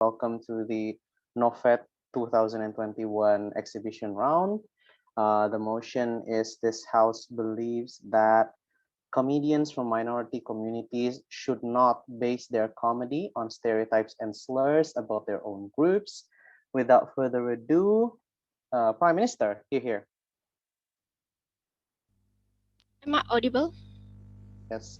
welcome to the NOVED 2021 exhibition round. The motion is this house believes that comedians from minority communities should not base their comedy on stereotypes and slurs about their own groups. Without further ado, Prime Minister, here. Am I audible? Yes.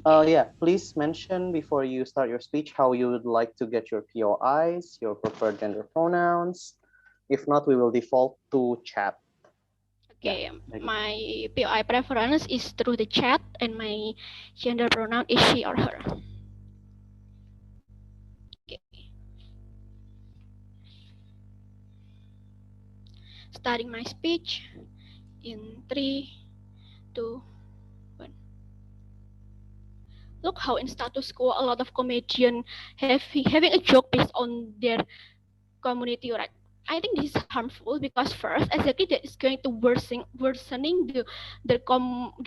Yeah, please mention before you start your speech how you would like to get your POIs, your preferred gender pronouns. If not, we will default to chat. Okay, Yeah. my POI preference is through the chat and my gender pronoun is she or her. Okay. Starting my speech in 3, 2, 1. Look how in status quo a lot of comedian having a joke based on their community, right? I think this is harmful because first, exactly that is going to worsening the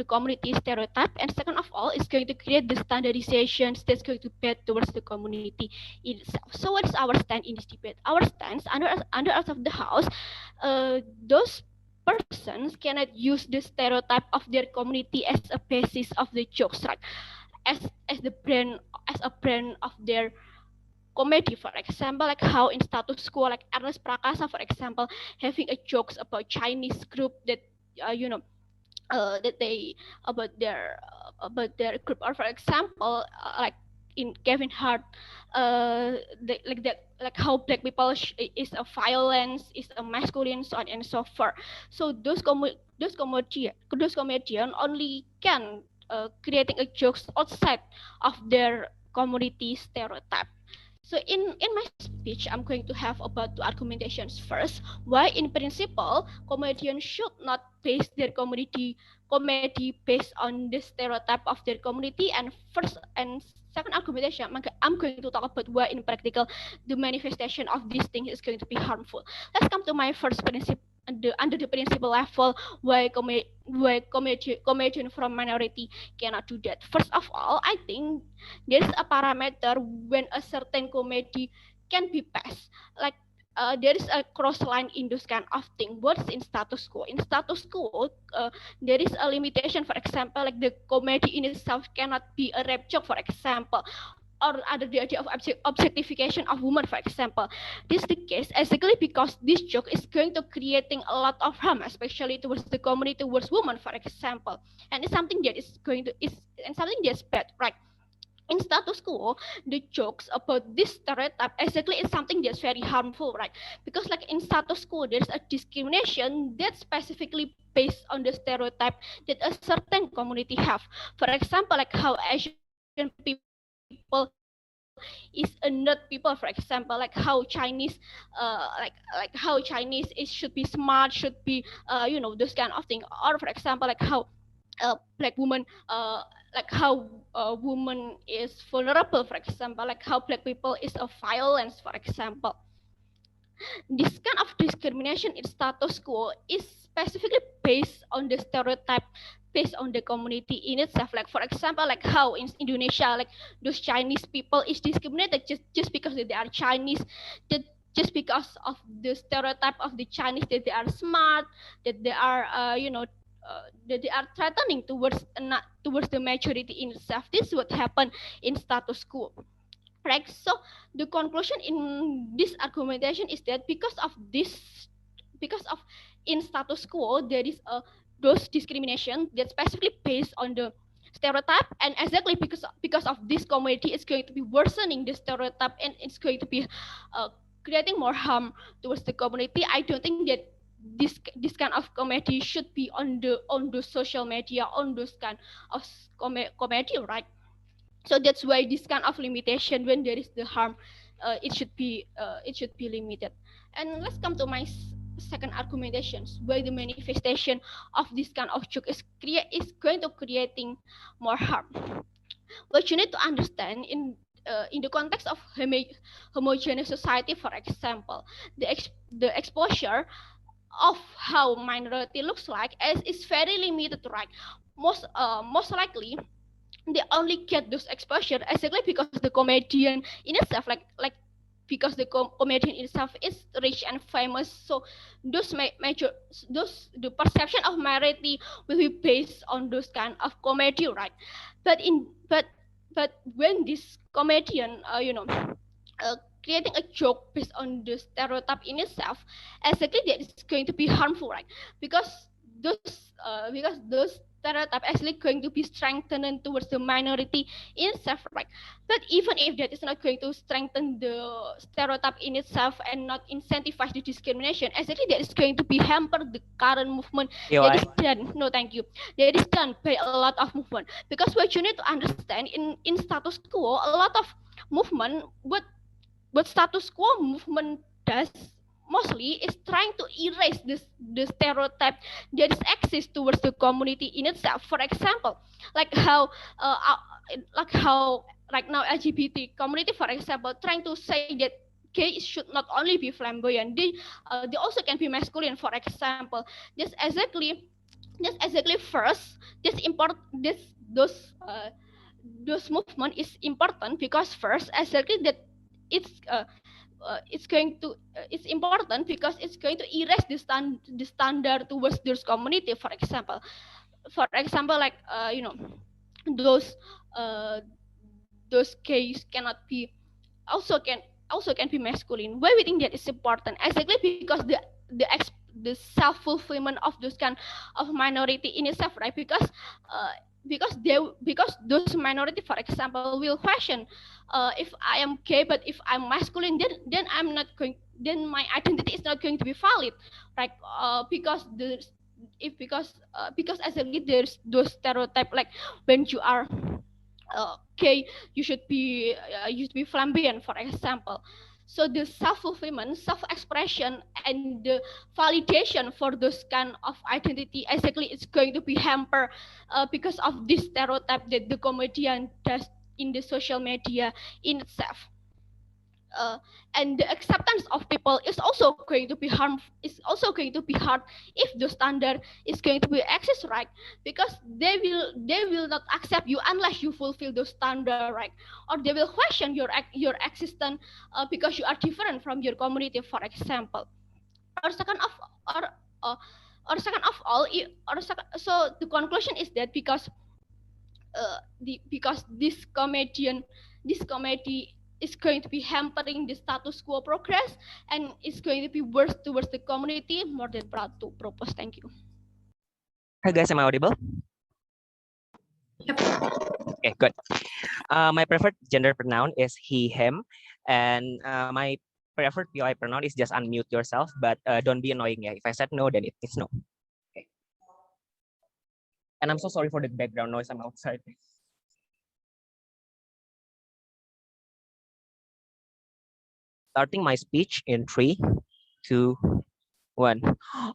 community stereotype, and second of all, it's going to create the standardizations that's going to bad towards the community itself. So, what is our stand in this debate? Our stance under us of the house, those persons cannot use the stereotype of their community as a basis of the jokes, right? As the brand as a brand of their comedy, for example, like how in status quo, like Ernest Prakasa, for example, having a jokes about Chinese group that that they about their group, or for example, like in Kevin Hart, like that, like how black people is a violence, is a masculine, so on and so forth. So those comedian only can creating a jokes outside of their community stereotype. So in my speech, I'm going to have about two argumentations. First, why in principle comedians should not base their comedy based on the stereotype of their community, and first and second argumentation, I'm going to talk about why in practical the manifestation of this thing is going to be harmful. Let's come to my first principle. Under the principle level, comedian from minority cannot do that. First of all, I think there is a parameter when a certain comedy can be passed. Like there is a cross line in this kind of thing. What's in status quo? In status quo, there is a limitation. For example, like the comedy in itself cannot be a rape joke, for example, or other the idea of objectification of women, for example. This is the case exactly because this joke is going to creating a lot of harm, especially towards the community, towards women, for example. And it's something that is going to is and something that's bad, right? In status quo, the jokes about this stereotype exactly is something that's very harmful, right? Because like in status quo, there's a discrimination that's specifically based on the stereotype that a certain community have. For example, like how Asian people is a nerd people, for example, like how Chinese, like how Chinese is should be smart, should be, those kind of thing. Or for example, like how black woman like how woman is vulnerable, for example, like how black people is a violence, for example. This kind of discrimination in status quo is specifically based on the stereotype, based on the community in itself. Like for example, like how in Indonesia, like those Chinese people is discriminated just because they are Chinese, that just because of the stereotype of the Chinese, that they are smart, that they are that they are threatening towards not towards the majority in itself. This is what happened in status quo, right? So the conclusion in this argumentation is that because of in status quo, there is a those discrimination that specifically based on the stereotype, and exactly because of this community, it's going to be worsening the stereotype, and it's going to be uh, creating more harm towards the community. I don't think that this kind of comedy should be on the social media, on those kind of comedy, right? So that's why this kind of limitation, when there is the harm, it should be limited. And let's come to my second argumentations, why the manifestation of this kind of joke is going to creating more harm. What you need to understand in the context of homogeneous society, for example, the exposure of how minority looks like is very limited, right? Most likely they only get those exposure exactly because the comedian in itself, like because the comedian itself is rich and famous, so those the perception of minority will be based on those kind of comedy, right? But in but when this comedian creating a joke based on the stereotype in itself, exactly that is going to be harmful, right? Because those stereotype actually going to be strengthened towards the minority in itself, right? But even if that is not going to strengthen the stereotype in itself and not incentivize the discrimination, exactly that is going to be hamper the current movement that is done. No, thank you. That is done by a lot of movement, because what you need to understand in status quo, a lot of movement, what status quo movement does mostly is trying to erase the stereotype that is exists towards the community in itself. For example, like how uh, uh, right now LGBT community, for example, trying to say that gay should not only be flamboyant, they also can be masculine, for example. This exactly this exactly first this import this those movement is important because first exactly that it's it's important because it's going to erase the standard towards this community. For example, like those uh, those gays cannot be also can also can be masculine. Why we think that is important? Exactly because the self fulfillment of those kind of minority in itself, right? Uh, because those minority, for example, will question, if I am gay but if I'm masculine, then I'm not going, then my identity is not going to be valid, right? Because the if because exactly there's those stereotype, like when you are okay, you should be flamboyant, for example. So the self-fulfillment, self-expression, and the validation for those kind of identity exactly is going to be hampered because of this stereotype that the comedian does in the social media in itself. uh, and the acceptance of people is also going to be hard if the standard is going to be accessed, right? Because they will not accept you unless you fulfill the standard, right? Or they will question your existence because you are different from your community, for example. Or second of or uh, or second of all so the conclusion is that because this comedy is going to be hampering the status quo progress, and it's going to be worse towards the community more than proud to propose. Thank you. Hi guys, am I audible? Yep. Okay, good. My preferred gender pronoun is he, him, and my preferred POI pronoun is just unmute yourself, but don't be annoying. Yeah, if I said no, then it means no. Okay. And I'm so sorry for the background noise. I'm outside. Starting my speech in 3, 2, 1.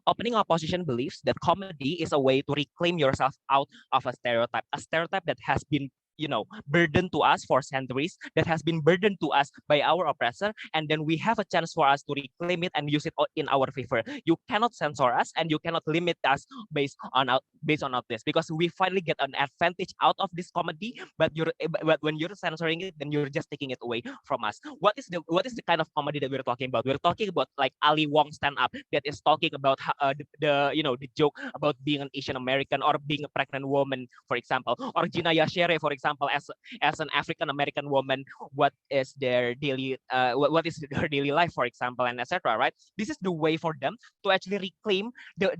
Opening opposition believes that comedy is a way to reclaim yourself out of a stereotype that has been, burdened to us for centuries, that has been burdened to us by our oppressor, and then we have a chance for us to reclaim it and use it in our favor. You cannot censor us and you cannot limit us based on this, because we finally get an advantage out of this comedy, but when you're censoring it, then you're just taking it away from us. What is the kind of comedy that we're talking about? We're talking about like Ali Wong stand up that is talking about the joke about being an Asian American or being a pregnant woman, for example, or Gina Yashere, for example, as an African American woman, what is their daily what is their daily life, for example, and etc. Right? This is the way for them to actually reclaim the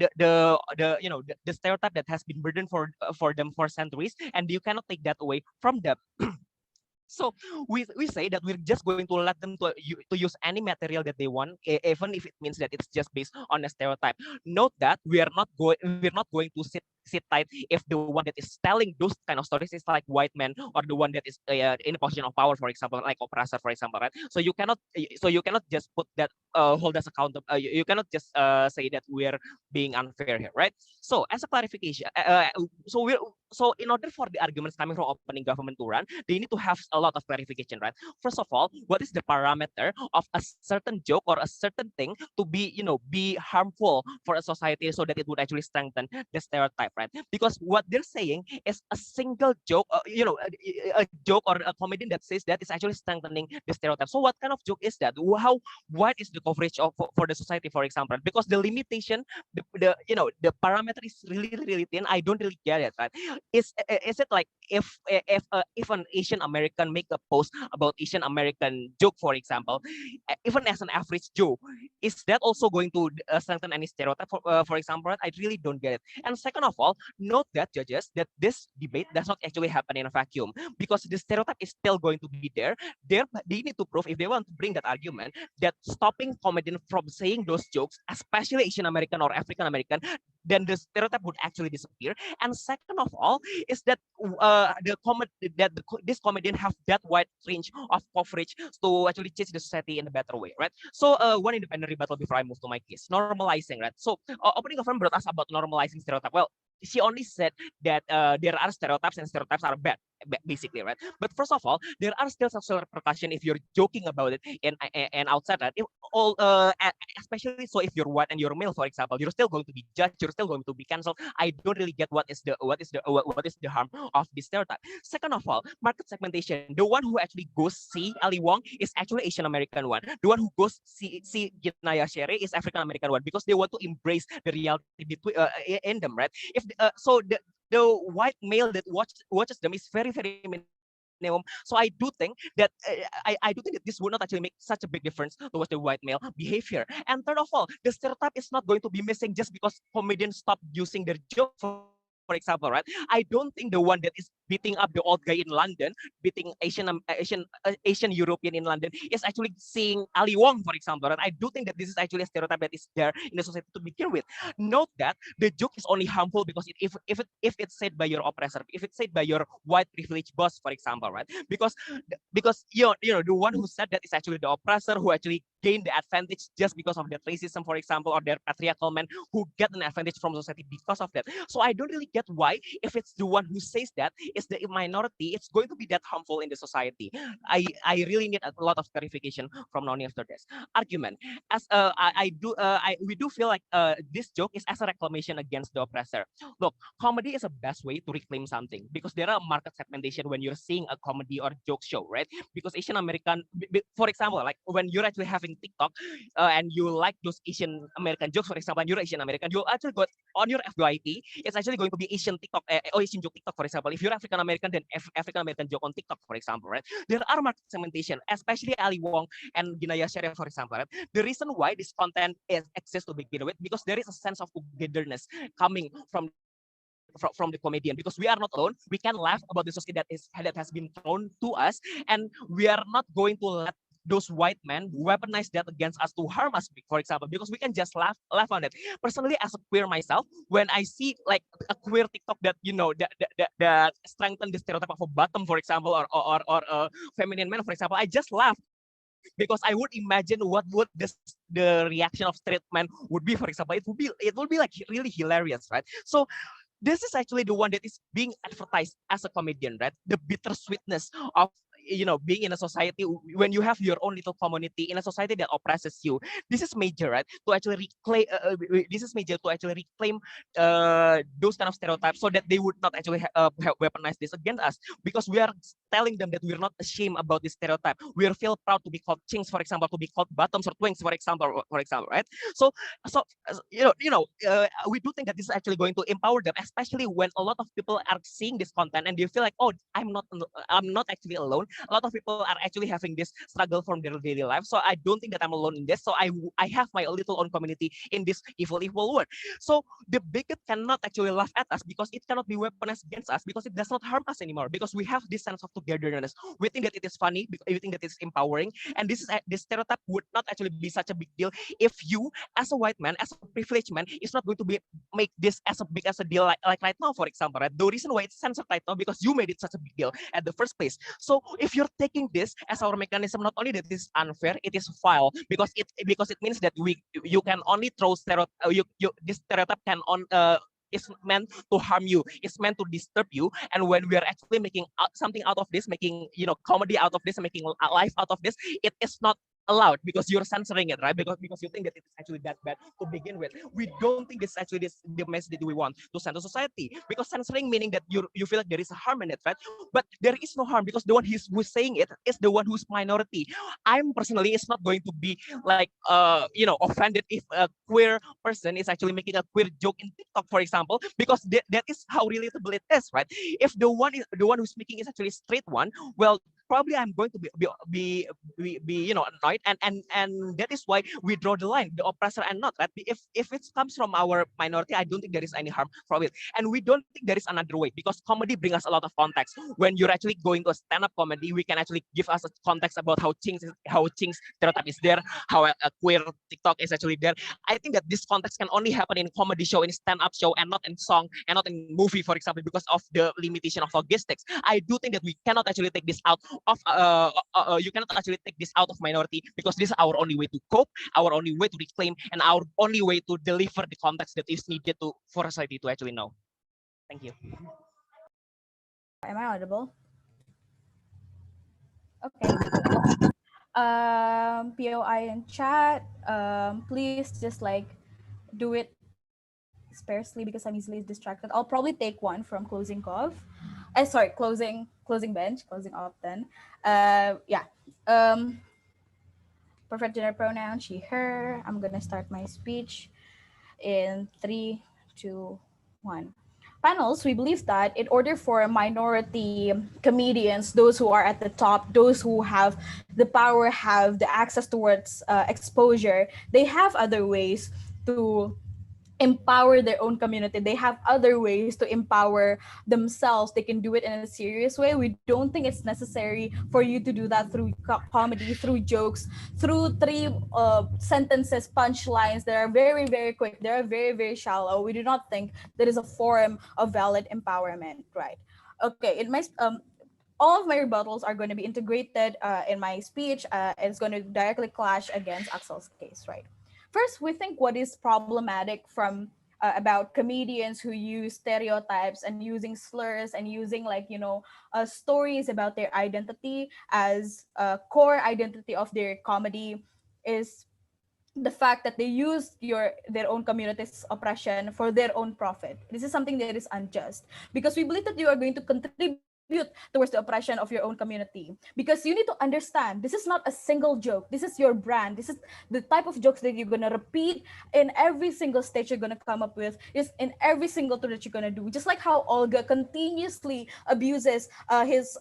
stereotype that has been burdened for them for centuries, and you cannot take that away from them. So we say that we're just going to let them to use any material that they want, even if it means that it's just based on a stereotype. Note that we're not going to sit tight if the one that is telling those kind of stories is like white man, or the one that is in a position of power, for example, like oppressor, for example, right? So you cannot just put that hold us accountable. You cannot just say that we're being unfair here, right? So as a clarification, so in order for the arguments coming from opening government to run, they need to have a lot of clarification, right? First of all, what is the parameter of a certain joke or a certain thing to be harmful for a society, so that it would actually strengthen the stereotype? right? Because what they're saying is a single joke, a joke or a comedian that says that is actually strengthening the stereotype. So what kind of joke is that? How what is the coverage of for the society, for example? Because the limitation, the parameter is really really thin. I don't really get it, right? Is it like if an Asian American make a post about Asian American joke, for example, even as an average Joe, is that also going to strengthen any stereotype? For example, right? I really don't get it. And second of all, note that judges that this debate does not actually happen in a vacuum, because the stereotype is still going to be there. They need to prove, if they want to bring that argument, that stopping comedian from saying those jokes, especially Asian American or African American, then the stereotype would actually disappear. And second of all, is that this comedian have that wide range of coverage to actually change the society in a better way, right? So one independent rebuttal before I move to my case, normalizing, right? So opening government brought us about normalizing stereotype. Well, she only said that there are stereotypes and stereotypes are bad, basically, right? But first of all, there are still social repercussion if you're joking about it and outside that. If all, especially so if you're white and you're male, for example, you're still going to be judged, you're still going to be canceled. I don't really get what is the harm of this stereotype. Second of all, market segmentation. The one who actually goes see Ali Wong is actually Asian American one. The one who goes see Ginaya Shere is African American one, because they want to embrace the reality between in them, right? If so the white male that watches them is very very minimum. So I do think that I do think that this would not actually make such a big difference towards the white male behavior. And third of all, the stereotype is not going to be missing just because comedians stop using their joke, for example, right? I don't think the one that is beating up the old guy in London, beating Asian European in London, is actually seeing Ali Wong, for example, right? I do think that this is actually a stereotype that is there in the society to begin with. Note that the joke is only harmful because if it's said by your oppressor, if it's said by your white privileged boss, for example, right? Because the one who said that is actually the oppressor who actually gained the advantage just because of their racism, for example, or their patriarchal men who get an advantage from society because of that. So I don't really get why, if it's the one who says that is the minority, it's going to be that harmful in the society. I really need a lot of clarification from Noni after this argument. As we do feel like this joke is as a reclamation against the oppressor. Look, comedy is a best way to reclaim something, because there are market segmentation when you're seeing a comedy or joke show, right? Because Asian American, for example, like when you're actually having TikTok and you like those Asian American jokes, for example, and you're Asian American, you'll actually go on your FYP. It's actually going to be Asian TikTok or Asian joke TikTok, for example. If you're African American, then African American joke on TikTok, for example, right? There are market segmentation, especially Ali Wong and Ginaya Shere, for example. Right? The reason why this content exists to begin with, because there is a sense of togetherness coming from from the comedian, because we are not alone. We can laugh about the society that has been thrown to us, and we are not going to let those white men weaponize that against us to harm us, for example, because we can just laugh on it. Personally, as a queer myself, when I see like a queer TikTok that that strengthen the stereotype of a bottom, for example, or a feminine man, for example, I just laugh, because I would imagine what would the reaction of straight men would be, for example. It will be like really hilarious, right? So this is actually the one that is being advertised as a comedian, right? The bittersweetness of being in a society when you have your own little community in a society that oppresses you. This is major, right? To actually reclaim. This is major to actually reclaim those kind of stereotypes, so that they would not actually weaponize this against us, because we are telling them that we're not ashamed about this stereotype. We feel proud to be called chinks, for example, to be called bottoms or twinks, for example, right? So we do think that this is actually going to empower them, especially when a lot of people are seeing this content and they feel like, oh, I'm not actually alone. A lot of people are actually having this struggle from their daily life. So I don't think that I'm alone in this. So I have my little own community in this evil world. So the bigot cannot actually laugh at us, because it cannot be weaponized against us, because it does not harm us anymore, because we have this sense of togetherness. We think that it is funny, we think that it's empowering, and this stereotype would not actually be such a big deal if you, as a white man, as a privileged man, is not going to be make this as a big as a deal like right now, for example, right? The reason why it's censored right now, because you made it such a big deal at the first place. So if you're taking this as our mechanism, not only that it is unfair, it is vile, because it means that you can only throw stereotype. This stereotype can on is meant to harm you. It's meant to disturb you. And when we are actually making something out of this, making comedy out of this, making life out of this, it is not allowed because you're censoring it, right? Because you think that it is actually that bad to begin with. We don't think this is actually the message that we want to send to society, because censoring meaning that you feel like there is a harm in it, right? But there is no harm, because the one who's saying it is the one who's minority. I'm personally is not going to be like offended if a queer person is actually making a queer joke in TikTok, for example, because that is how relatable it is, right? If the one who's speaking is actually a straight one, well, probably I'm going to be annoyed, and that is why we draw the line, the oppressor and not, right? If it comes from our minority, I don't think there is any harm from it, and we don't think there is another way, because comedy brings us a lot of context. When you're actually going to a stand-up comedy, we can actually give us a context about how Ching's stereotype is there, how a queer TikTok is actually there. I think that this context can only happen in comedy show, in stand-up show, and not in song, and not in movie, for example, because of the limitation of logistics. I do think that we cannot actually take this out of you cannot actually take this out of minority, because this is our only way to cope, our only way to reclaim, and our only way to deliver the context that is needed to for society to actually know. Thank you. Am I audible? Okay. POI in chat. Please just like do it sparsely because I'm easily distracted. I'll probably take one from closing cove. Sorry, closing bench, closing up then. Yeah. Um, Preferred gender pronoun, she, her. I'm gonna start my speech in 3, 2, 1. Panels, we believe that in order for minority comedians, those who are at the top, those who have the power, have the access towards exposure, they have other ways to empower their own community. They have other ways to empower themselves. They can do it in a serious way. We don't think it's necessary for you to do that through comedy, through jokes, through three sentences, punchlines that are very, very quick. They are very, very shallow. We do not think that is a form of valid empowerment, right? Okay, all of my rebuttals are going to be integrated in my speech. It's going to directly clash against Axel's case, right? First, we think what is problematic from about comedians who use stereotypes and using slurs and using stories about their identity as a core identity of their comedy is the fact that they use their own community's oppression for their own profit. This is something that is unjust, because we believe that you are going to contribute towards the oppression of your own community, because you need to understand this is not a single joke. This is your brand. This is the type of jokes that you're gonna repeat in every single stage you're gonna come up with, is in every single tour that you're gonna do. Just like how Olga continuously abuses his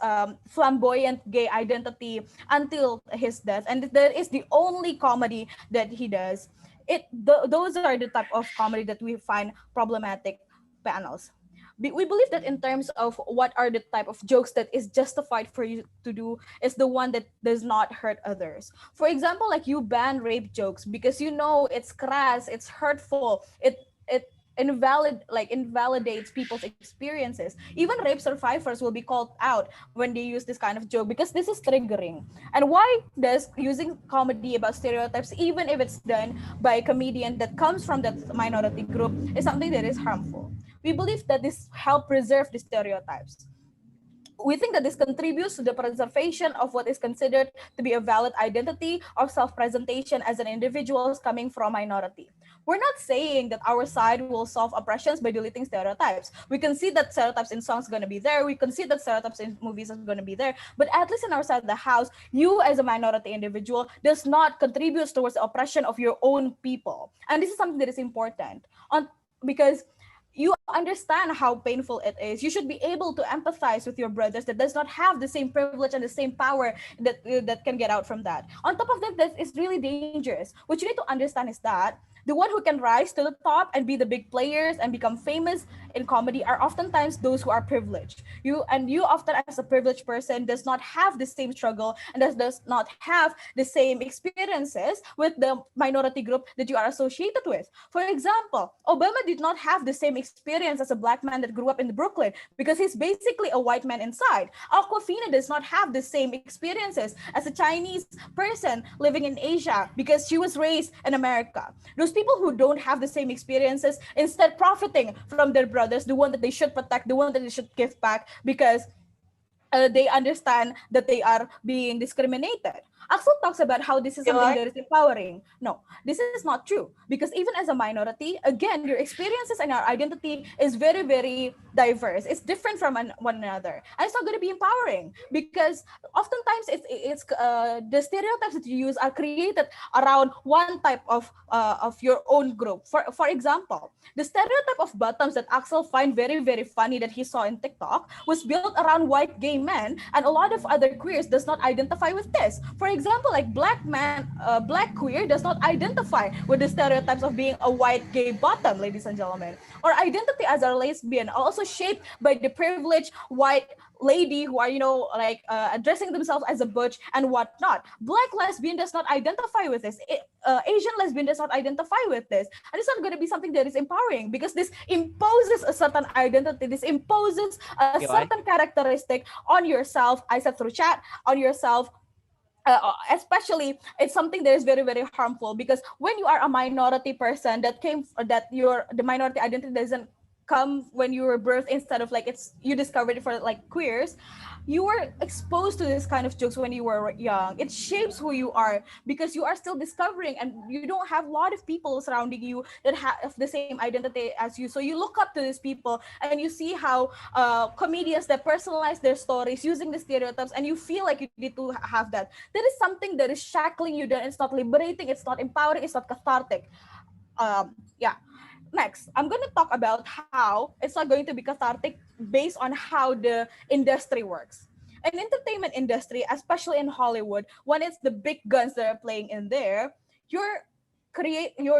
flamboyant gay identity until his death, and that is the only comedy that he does. Those are the type of comedy that we find problematic. Panels, we believe that in terms of what are the type of jokes that is justified for you to do is the one that does not hurt others. For example, like you ban rape jokes because you know it's crass, it's hurtful, it invalidates people's experiences. Even rape survivors will be called out when they use this kind of joke because this is triggering. And why does using comedy about stereotypes, even if it's done by a comedian that comes from that minority group, is something that is harmful? We believe that this help preserve the stereotypes. We think that this contributes to the preservation of what is considered to be a valid identity of self-presentation as an individual coming from minority. We're not saying that our side will solve oppressions by deleting stereotypes. We can see that stereotypes in songs are going to be there. We can see that stereotypes in movies are going to be there. But at least in our side of the house, you as a minority individual does not contribute towards the oppression of your own people. And this is something that is important because you understand how painful it is. You should be able to empathize with your brothers that does not have the same privilege and the same power that can get out from that. On top of that, that is really dangerous. What you need to understand is that the one who can rise to the top and be the big players and become famous in comedy are oftentimes those who are privileged. You often as a privileged person does not have the same struggle and does not have the same experiences with the minority group that you are associated with. For example, Obama did not have the same experience as a black man that grew up in Brooklyn because he's basically a white man inside. Aquafina does not have the same experiences as a Chinese person living in Asia because she was raised in America. Those people who don't have the same experiences instead profiting from their brothers, the one that they should protect, the one that they should give back, because they understand that they are being discriminated. Axel talks about how this is something that is empowering. No, this is not true, because even as a minority, again, your experiences and your identity is very, very diverse. It's different from one another, and it's not going to be empowering, because oftentimes it's the stereotypes that you use are created around one type of your own group. For example, the stereotype of bottoms that Axel find very, very funny that he saw in TikTok was built around white gay men, and a lot of other queers does not identify with this. For example, like black queer does not identify with the stereotypes of being a white gay bottom, ladies and gentlemen. Or identity as a lesbian are also shaped by the privileged white lady who are, like addressing themselves as a butch and whatnot. Black lesbian does not identify with this. Asian lesbian does not identify with this, and it's not going to be something that is empowering, because this imposes a certain identity. This imposes a certain characteristic on yourself. I said through chat, on yourself. Especially, it's something that is very, very harmful, because when you are a minority person that the minority identity doesn't come when you were birthed, instead of like it's you discovered it for like queers, you were exposed to this kind of jokes when you were young. It shapes who you are, because you are still discovering, and you don't have a lot of people surrounding you that have the same identity as you. So you look up to these people, and you see how comedians that personalize their stories using the stereotypes, and you feel like you need to have that. That is something that is shackling you down. It's not liberating, it's not empowering, it's not cathartic. Yeah. Next, I'm going to talk about how it's not going to be cathartic based on how the industry works. An entertainment industry, especially in Hollywood, when it's the big guns that are playing in there, your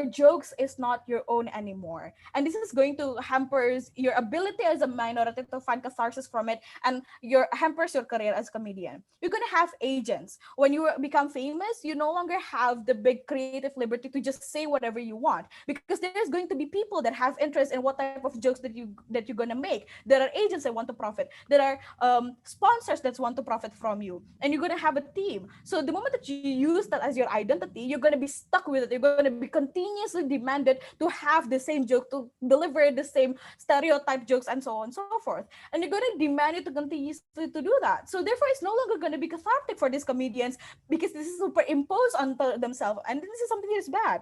jokes is not your own anymore, and this is going to hampers your ability as a minority to find catharsis from it, and your hampers your career as a comedian. You're going to have agents. When you become famous, you no longer have the big creative liberty to just say whatever you want, because there's going to be people that have interest in what type of jokes that you're going to make. There are agents that want to profit. There are sponsors that want to profit from you, and you're going to have a team. So the moment that you use that as your identity, you're going to be stuck with it. You're going to be continuously demanded to have the same joke, to deliver the same stereotype jokes, and so on and so forth. And you're going to demand it to continuously to do that. So therefore, it's no longer going to be cathartic for these comedians, because this is superimposed onto themselves, and this is something that is bad,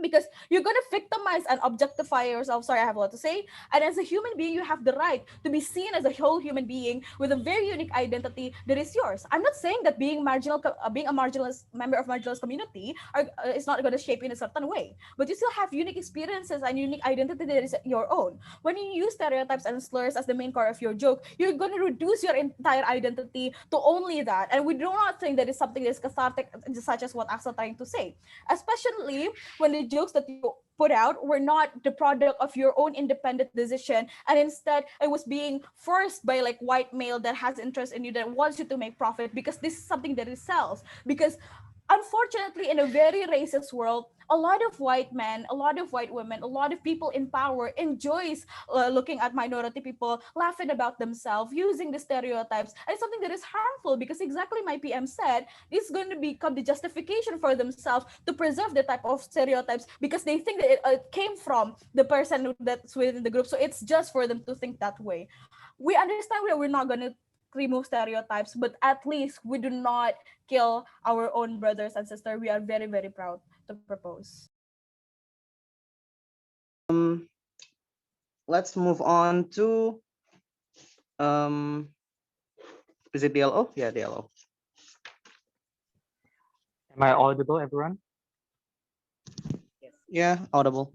because you're going to victimize and objectify yourself. Sorry, I have a lot to say. And as a human being, you have the right to be seen as a whole human being with a very unique identity that is yours. I'm not saying that being being a marginalized member of marginalized community is not going to shape you in a certain way, but you still have unique experiences and unique identity that is your own. When you use stereotypes and slurs as the main core of your joke, you're going to reduce your entire identity to only that. And we do not think that is something that is cathartic, such as what Axel trying to say, especially when the jokes that you put out were not the product of your own independent decision, and instead it was being forced by like white male that has interest in you, that wants you to make profit, because this is something that it sells. Because unfortunately, in a very racist world, a lot of white men, a lot of white women, a lot of people in power enjoys looking at minority people laughing about themselves using the stereotypes, and it's something that is harmful, because exactly my PM said, it's going to become the justification for themselves to preserve the type of stereotypes, because they think that it came from the person that's within the group, so it's just for them to think that way. We understand that we're not going to remove stereotypes, but at least we do not kill our own brothers and sisters. We are very, very proud to propose. Let's move on to is it DLO? Yeah, DLO. Am I audible, everyone? Yeah, audible.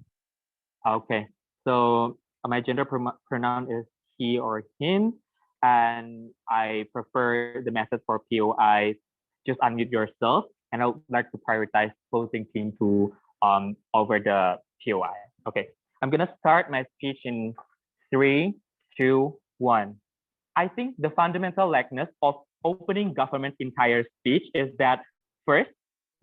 Okay. So my gender pronoun is he or him, and I prefer the method for POI. Just unmute yourself, and I would like to prioritize closing team to over the POI. Okay. I'm gonna start my speech in 3, 2, 1. I think the fundamental lackness of opening government's entire speech is that first,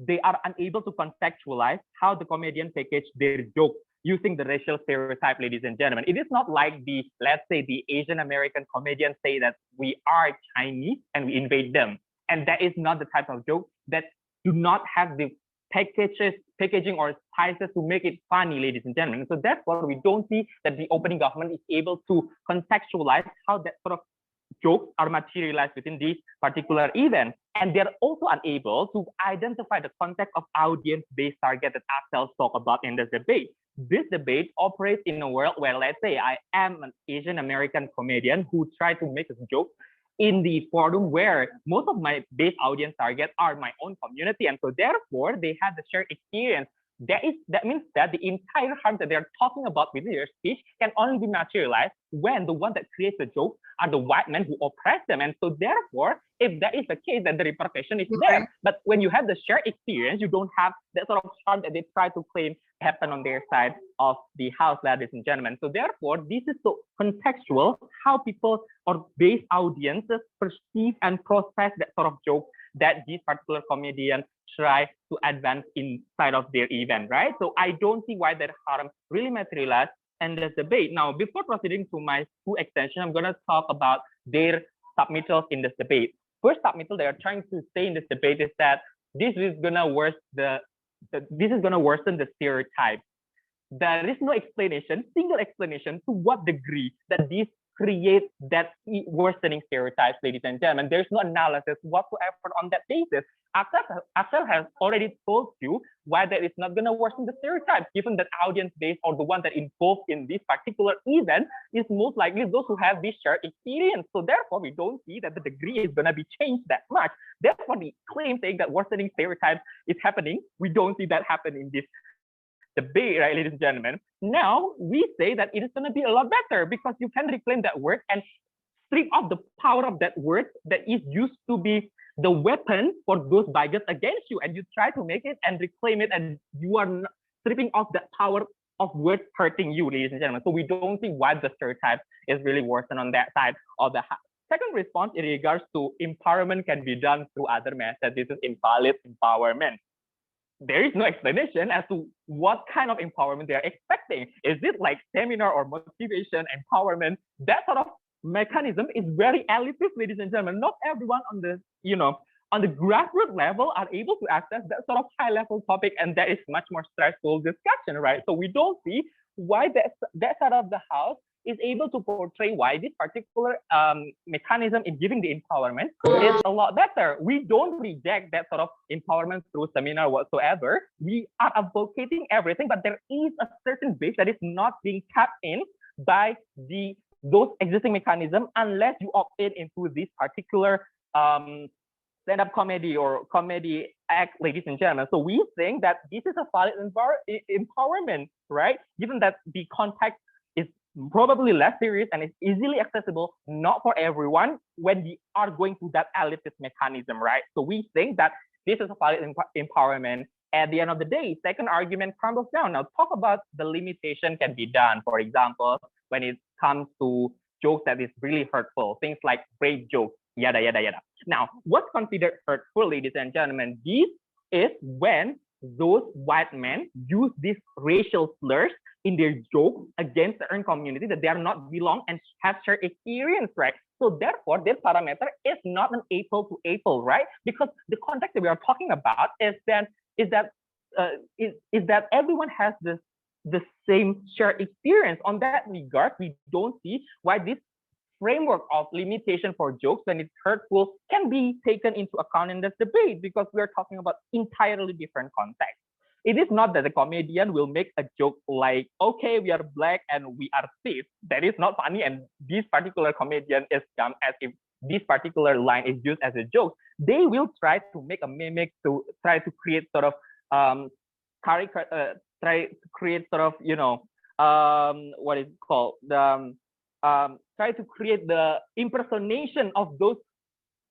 they are unable to contextualize how the comedian package their joke using the racial stereotype, ladies and gentlemen. It is not like let's say the Asian American comedians say that we are Chinese and we invade them. And that is not the type of joke that do not have the packaging or spices to make it funny, ladies and gentlemen. So that's what we don't see, that the opening government is able to contextualize how that sort of jokes are materialized within this particular event. And they're also unable to identify the context of audience-based target that Axel talked about in this debate. This debate operates in a world where, let's say, I am an Asian American comedian who try to make a joke in the forum where most of my base audience target are my own community. And so therefore, they have the shared experience. That means that the entire harm that they're talking about within their speech can only be materialized when the one that creates the joke are the white men who oppress them. And so therefore, if that is the case, then the repercussion is there. But when you have the shared experience, you don't have that sort of harm that they try to claim happen on their side of the house, ladies and gentlemen. So therefore, this is so contextual how people or base audiences perceive and process that sort of joke that this particular comedian try to advance inside of their event, right? So I don't see why that harm really materialized in this debate. Now, before proceeding to my full extension, I'm going to talk about their submittals in this debate. First submittal they are trying to say in this debate is that this is going to worsen the stereotype. There is no explanation, single explanation to what degree that this creates that worsening stereotypes, ladies and gentlemen. There's no analysis whatsoever on that basis. Axel has already told you why that is not going to worsen the stereotypes, given that audience base or the one that involved in this particular event is most likely those who have this shared experience. So therefore, we don't see that the degree is going to be changed that much. Therefore, the claim saying that worsening stereotypes is happening, we don't see that happen in this debate, right, ladies and gentlemen. Now, we say that it is going to be a lot better because you can reclaim that word and strip off the power of that word that is used to be the weapon for those bigots against you, and you try to make it and reclaim it, and you are stripping off that power of words hurting you, ladies and gentlemen. So we don't see why the stereotype is really worsened on that side of the house. Second response in regards to empowerment can be done through other methods. This is invalid empowerment. There is no explanation as to what kind of empowerment they are expecting. Is it like seminar or motivation, empowerment? That sort of mechanism is very elitist, ladies and gentlemen. Not everyone on the, on the grassroots level are able to access that sort of high level topic, and that is much more stressful discussion, right? So we don't see why that side of the house is able to portray why this particular mechanism in giving the empowerment is a lot better. We don't reject that sort of empowerment through seminar whatsoever. We are advocating everything, but there is a certain base that is not being tapped in by those existing mechanisms unless you opt in into this particular stand-up comedy or comedy act, ladies and gentlemen. So we think that this is a valid empowerment, right? Given that the context is probably less serious and is easily accessible, not for everyone, when we are going to that elitist mechanism, right? So we think that this is a valid empowerment. At the end of the day, second argument crumbles down. Now talk about the limitation can be done. For example, when it comes to jokes that is really hurtful, things like rape jokes, yada, yada, yada. Now, what's considered hurtful, ladies and gentlemen? This is when those white men use these racial slurs in their jokes against their own community that they are not belong and have shared experience, right? So therefore, this parameter is not an apple to apple, right? Because the context that we are talking about is that everyone has the same shared experience. On that regard, we don't see why this framework of limitation for jokes when it's hurtful can be taken into account in this debate, because we're talking about entirely different contexts. It is not that the comedian will make a joke like, okay, we are black and we are cis. That is not funny, and this particular comedian is dumb as if this particular line is used as a joke. They will try to make a mimic to try to create sort of what is called try to create the impersonation of those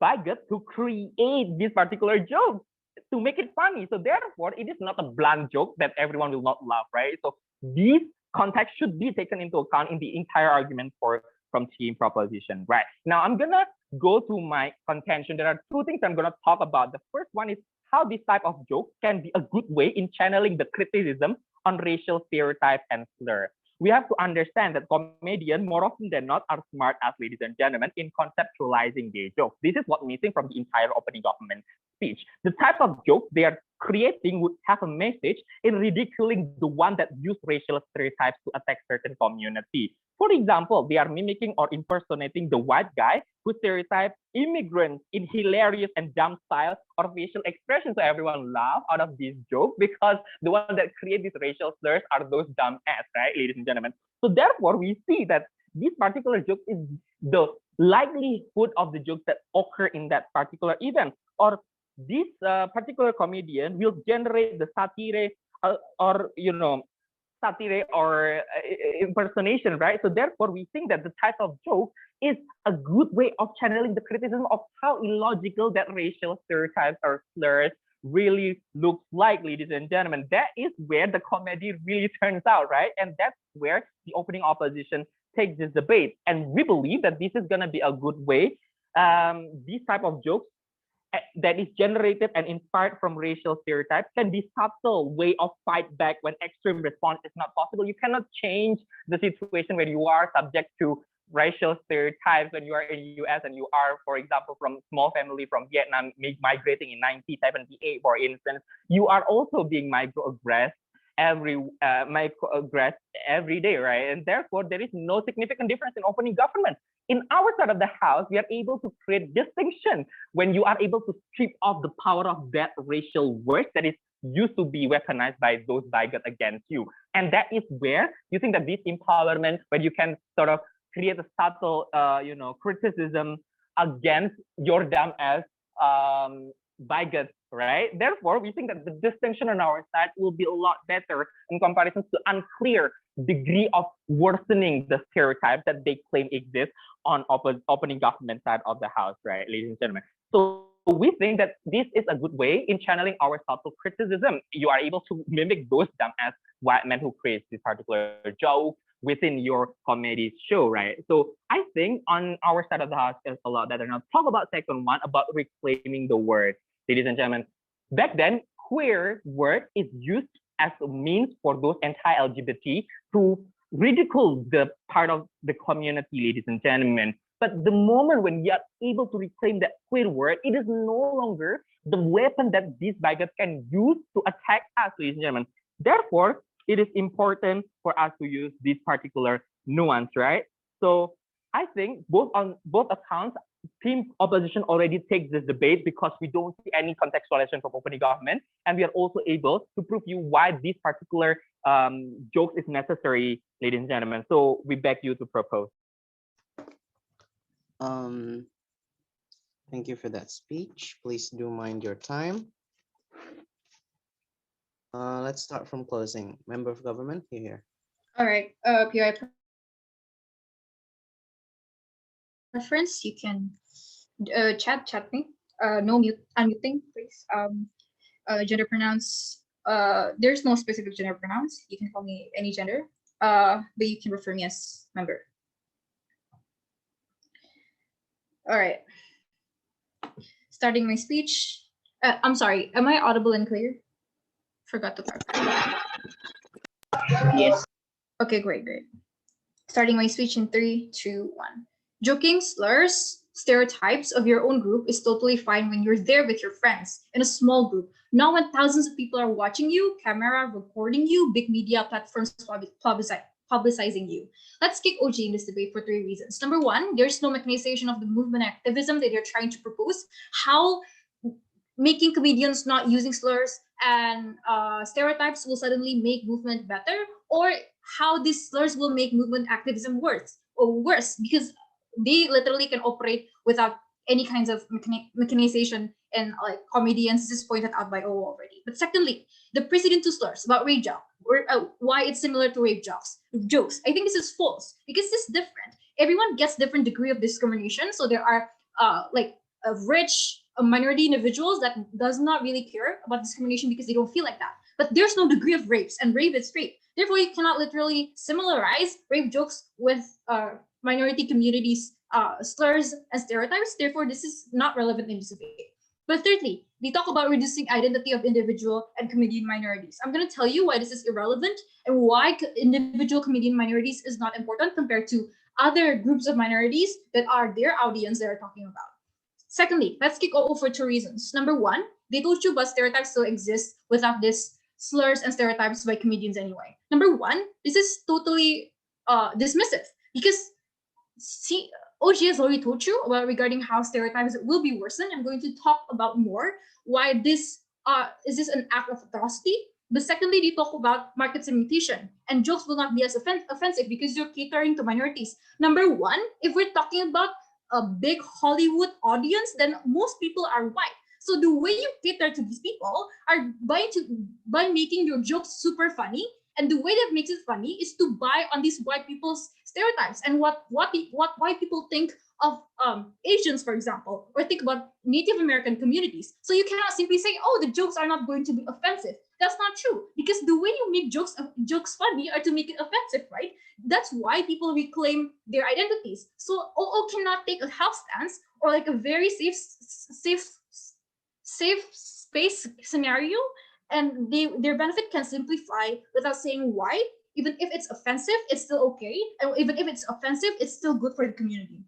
bigots to create this particular joke to make it funny. So therefore, it is not a blunt joke that everyone will not laugh, right? So these context should be taken into account in the entire argument from team proposition, right? Now I'm gonna go to my contention. There are two things I'm gonna talk about. The first one is how this type of joke can be a good way in channeling the criticism on racial stereotypes and slur. We have to understand that comedians more often than not are smart as, ladies and gentlemen, in conceptualizing their jokes. This is what's missing from the entire opening document speech. The type of jokes they are creating would have a message in ridiculing the one that use racial stereotypes to attack certain community. For example, they are mimicking or impersonating the white guy who stereotypes immigrants in hilarious and dumb style or facial expressions. So everyone laugh out of this joke because the one that create these racial slurs are those dumb ass, right, ladies and gentlemen? So therefore, we see that this particular joke is the likelihood of the jokes that occur in that particular event, or this particular comedian will generate the satire or satire or impersonation, right? So therefore, we think that the type of joke is a good way of channeling the criticism of how illogical that racial stereotypes or slurs really looks like, ladies and gentlemen. That is where the comedy really turns out, right? And that's where the opening opposition takes this debate. And we believe that this is going to be a good way. These type of jokes that is generated and inspired from racial stereotypes can be subtle way of fight back when extreme response is not possible. You cannot change the situation when you are subject to racial stereotypes when you are in US and you are, for example, from small family from Vietnam migrating in 1978, for instance. You are also being microaggressed every day, right? And therefore, there is no significant difference in opening government. In our side of the house, we are able to create distinction when you are able to strip off the power of that racial word that is used to be weaponized by those bigots against you. And that is where you think that this empowerment, where you can sort of create a subtle, criticism against your dumb ass bigots, right? Therefore, we think that the distinction on our side will be a lot better in comparison to unclear degree of worsening the stereotype that they claim exists on opening government side of the house, right, ladies and gentlemen? So we think that this is a good way in channeling our subtle criticism. You are able to mimic those dumbass white men who create this particular joke within your comedy show, right? So I think on our side of the house is a lot better. Now talk about second one, about reclaiming the word, ladies and gentlemen. Back then, queer word is used as a means for those anti-LGBT to ridicule the part of the community, ladies and gentlemen. But the moment when we are able to reclaim that queer word, it is no longer the weapon that these bigots can use to attack us, ladies and gentlemen. Therefore, it is important for us to use this particular nuance, right? So I think on both accounts, team opposition already takes this debate because we don't see any contextualization from opening government, and we are also able to prove you why this particular joke is necessary, ladies and gentlemen. So we beg you to propose. Thank you for that speech. Please do mind your time. Let's start from closing. Member of government, you're here. All right. PI preference, you can chat me. No unmuting, please. Gender pronouns. There's no specific gender pronouns. You can call me any gender. But you can refer me as member. All right. Starting my speech. I'm sorry. Am I audible and clear? Forgot to clarify. Yes. Okay, great. Starting my speech in 3, 2, 1. Joking, slurs, stereotypes of your own group is totally fine when you're there with your friends in a small group. Now when thousands of people are watching you, camera recording you, big media platforms publicizing you. Let's kick OG in this debate for 3 reasons. Number 1, there's no mechanization of the movement activism that you're trying to propose. How making comedians not using slurs and stereotypes will suddenly make movement better, or how these slurs will make movement activism worse, because they literally can operate without any kinds of mechanization and like comedians. This is pointed out by O already. But secondly, the precedent to slurs about rape joke, or why it's similar to rape jokes. I think this is false because this is different. Everyone gets different degree of discrimination. So there are rich minority individuals that does not really care about discrimination because they don't feel like that. But there's no degree of rapes, and rape is rape. Therefore, you cannot literally similarize rape jokes with minority communities' slurs and stereotypes. Therefore, this is not relevant in this debate. But thirdly, they talk about reducing identity of individual and comedian minorities. I'm going to tell you why this is irrelevant and why individual comedian minorities is not important compared to other groups of minorities that are their audience they're talking about. Secondly, let's kick off for 2 reasons. Number 1, they told you but stereotypes still exist without this slurs and stereotypes by comedians anyway. Number 1, this is totally dismissive. because see, OG has already told you about regarding how stereotypes will be worsened. I'm going to talk about more why this is this an act of atrocity. But secondly, they talk about market segmentation, and jokes will not be as offensive because you're catering to minorities. Number one, if we're talking about a big Hollywood audience, then most people are white. So the way you cater to these people are by making your jokes super funny, and the way that makes it funny is to buy on these white people's stereotypes and what white people think of Asians, for example, or think about Native American communities. So you cannot simply say, "Oh, the jokes are not going to be offensive." That's not true, because the way you make jokes funny are to make it offensive, right? That's why people reclaim their identities. So OO cannot take a house stance or like a very safe space scenario, and their benefit can simply fly without saying why. Even if it's offensive, it's still okay, and even if it's offensive, it's still good for the community.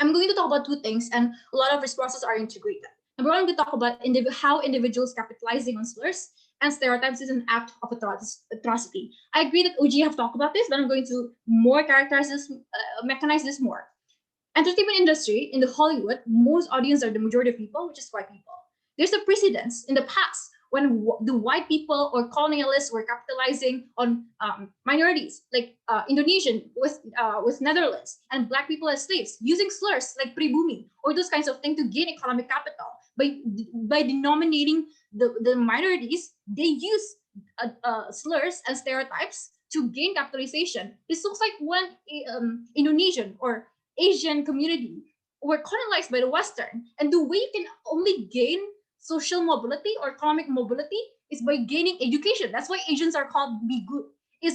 I'm going to talk about two things, and a lot of responses are integrated. Number one, I'm going to talk about how individuals capitalizing on slurs and stereotypes is an act of atrocity. I agree that OG have talked about this, but I'm going to more characterize this, mechanize this more. Entertainment industry in the Hollywood, most audience are the majority of people, which is white people. There's a precedence in the past when the white people or colonialists were capitalizing on minorities, like Indonesian with Netherlands, and black people as slaves, using slurs like pribumi or those kinds of things to gain economic capital. By denominating the minorities, they use slurs and stereotypes to gain capitalization. This looks like when Indonesian or Asian community were colonized by the Western, and the way you can only gain social mobility or economic mobility is by gaining education. That's why Asians are called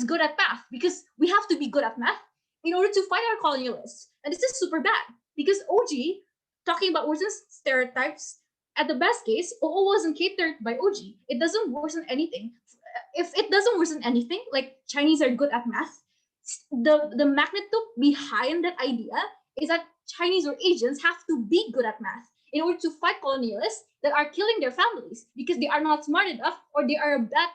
good at math, because we have to be good at math in order to fight our colonialists. And this is super bad because OG talking about worsen stereotypes. At the best case, OO wasn't catered by OG. It doesn't worsen anything. If it doesn't worsen anything, like Chinese are good at math, the magnitude behind that idea is that Chinese or Asians have to be good at math in order to fight colonialists that are killing their families because they are not smart enough or they are bad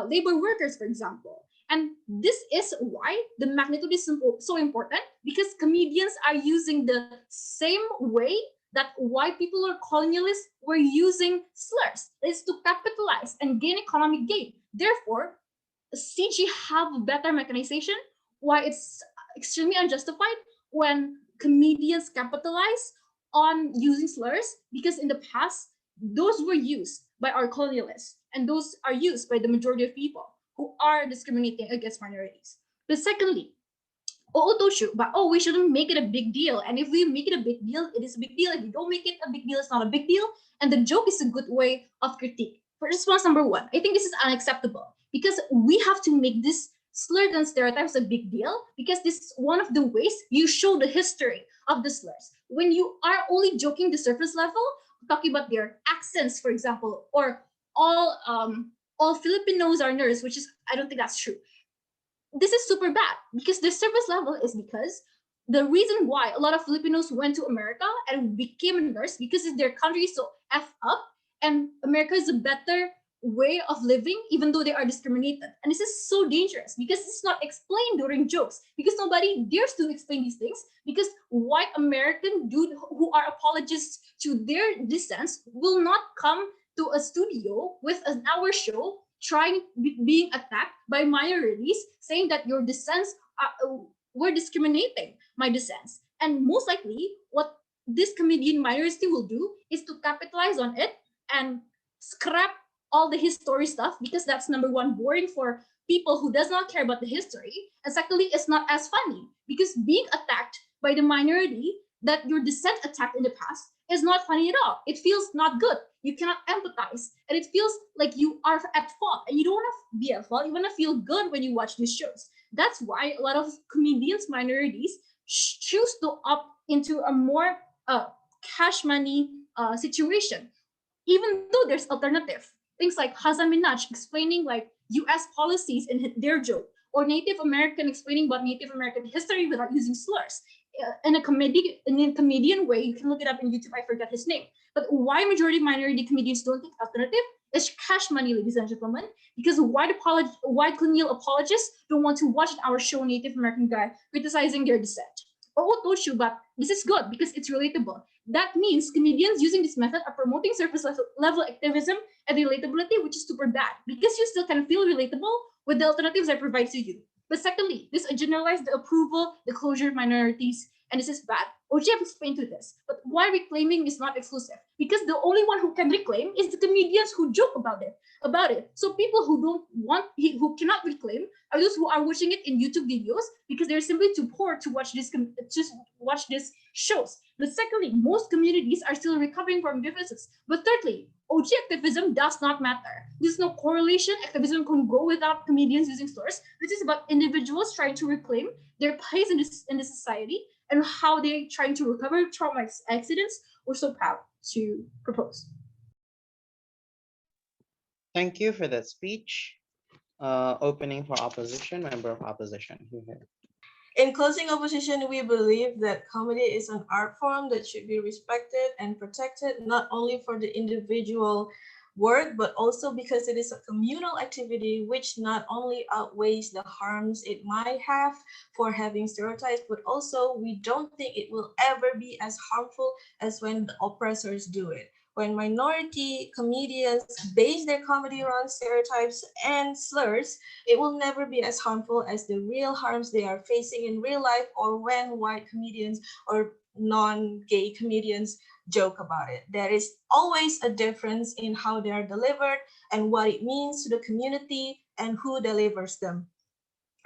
labor workers, for example. And this is why the magnitude is so important, because comedians are using the same way that white people or colonialists were using slurs. It's to capitalize and gain economic gain. Therefore, CG have better mechanization, why it's extremely unjustified when comedians capitalize on using slurs, because in the past, those were used by our colonialists, and those are used by the majority of people who are discriminating against minorities. But secondly, Ootoshu, but oh, we shouldn't make it a big deal. And if we make it a big deal, it is a big deal. If we don't make it a big deal, it's not a big deal. And the joke is a good way of critique. For response number one, I think this is unacceptable because we have to make this slurs and stereotypes a big deal, because this is one of the ways you show the history of the slurs. When you are only joking the surface level, talking about their accents, for example, or all Filipinos are nerds, which is, I don't think that's true. This is super bad because the surface level is because the reason why a lot of Filipinos went to America and became a nurse because their country is so effed up, and America is a better way of living, even though they are discriminated. And this is so dangerous because it's not explained during jokes, because nobody dares to explain these things, because white American dude who are apologists to their descents will not come to a studio with an hour show trying being attacked by minorities, saying that your descents were discriminating my descents. And most likely what this comedian minority will do is to capitalize on it and scrap all the history stuff, because that's number one, boring for people who does not care about the history, and secondly, it's not as funny because being attacked by the minority that your descent attacked in the past is not funny at all. It feels not good. You cannot empathize, and it feels like you are at fault, and you don't want to be at fault. You want to feel good when you watch these shows. That's why a lot of comedians minorities choose to opt into a more cash money situation, even though there's alternative things like Hazan Minaj explaining like U.S. policies in their joke, or Native American explaining about Native American history without using slurs. In a comedian way, you can look it up in YouTube. I forgot his name. But why majority minority comedians don't think alternative It's cash money, ladies and gentlemen, because white colonial apologists don't want to watch our show Native American guy criticizing their descent. Oh, who told you, but this is good because it's relatable. That means comedians using this method are promoting surface level activism and relatability, which is super bad because you still can feel relatable with the alternatives I provide to you. But secondly, this generalized the approval, the closure minorities, and this is bad. OG have explained to this, but why reclaiming is not exclusive? Because the only one who can reclaim is the comedians who joke about it. So people who don't want, who cannot reclaim, are those who are watching it in YouTube videos because they're simply too poor to watch this shows. But secondly, most communities are still recovering from differences. But thirdly, OG activism does not matter. There's no correlation. Activism can go without comedians using slurs. This is about individuals trying to reclaim their place in this society and how they're trying to recover trauma accidents. We're so proud to propose. Thank you for that speech. Opening for opposition, member of opposition. In closing opposition, we believe that comedy is an art form that should be respected and protected, not only for the individual work, but also because it is a communal activity which not only outweighs the harms it might have for having stereotypes, but also we don't think it will ever be as harmful as when the oppressors do it. When minority comedians base their comedy around stereotypes and slurs, it will never be as harmful as the real harms they are facing in real life, or when white comedians or non-gay comedians joke about it. There is always a difference in how they are delivered and what it means to the community and who delivers them.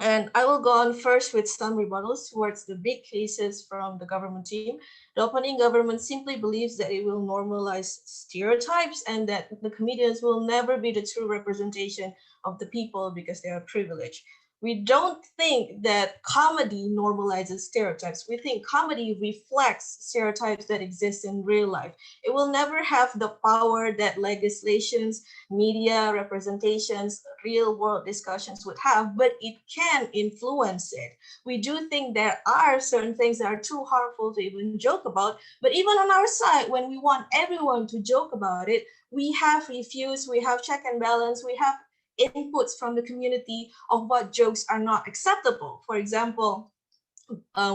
And I will go on first with some rebuttals towards the big cases from the government team. The opening government simply believes that it will normalize stereotypes and that the comedians will never be the true representation of the people because they are privileged. We don't think that comedy normalizes stereotypes. We think comedy reflects stereotypes that exist in real life. It will never have the power that legislations, media representations, real world discussions would have, but it can influence it. We do think there are certain things that are too harmful to even joke about, but even on our side, when we want everyone to joke about it, we have reviews, we have check and balance, we have inputs from the community of what jokes are not acceptable. For example,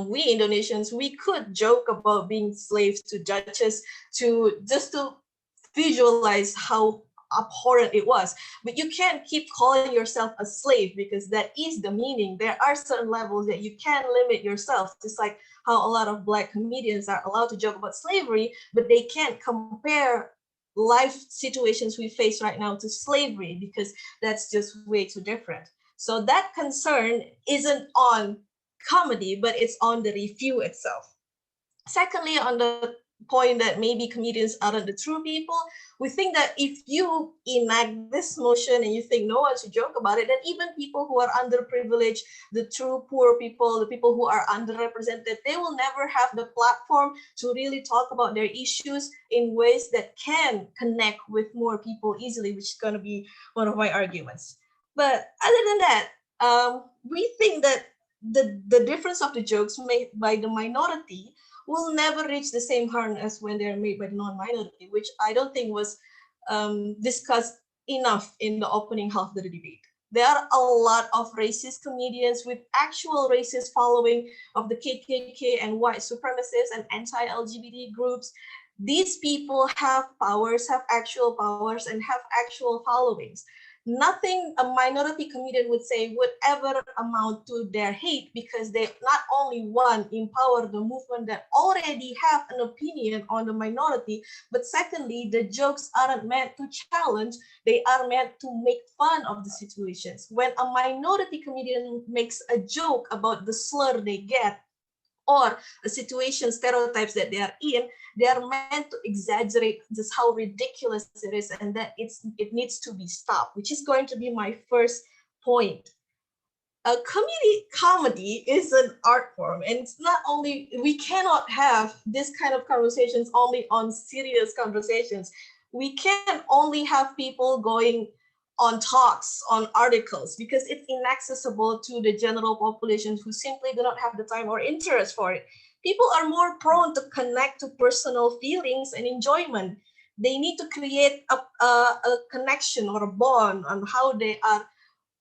we Indonesians, we could joke about being slaves to judges to just to visualize how abhorrent it was. But you can't keep calling yourself a slave because that is the meaning. There are certain levels that you can limit yourself, just like how a lot of Black comedians are allowed to joke about slavery, but they can't compare life situations we face right now to slavery because that's just way too different. So that concern isn't on comedy, but it's on the review itself. Secondly, on the point that maybe comedians aren't the true people, we think that if you enact this motion and you think no one should joke about it, then even people who are underprivileged, the true poor people, the people who are underrepresented, they will never have the platform to really talk about their issues in ways that can connect with more people easily, which is going to be one of my arguments. But other than that, we think that the difference of the jokes made by the minority will never reach the same harm as when they're made by the non-minority, which I don't think was discussed enough in the opening half of the debate. There are a lot of racist comedians with actual racist following of the KKK and white supremacists and anti-LGBT groups. These people have powers, have actual powers, and have actual followings. Nothing a minority comedian would say would ever amount to their hate because they not only one empower the movement that already have an opinion on the minority, but secondly, the jokes aren't meant to challenge, they are meant to make fun of the situations. When a minority comedian makes a joke about the slur they get, or a situation stereotypes that they are in, they are meant to exaggerate just how ridiculous it is and that it needs to be stopped, which is going to be my first point. A comedy is an art form, and it's not only, we cannot have this kind of conversations only on serious conversations. We can't only have people going on talks, on articles, because it's inaccessible to the general population who simply do not have the time or interest for it. People are more prone to connect to personal feelings and enjoyment. they need to create a connection or a bond on how they are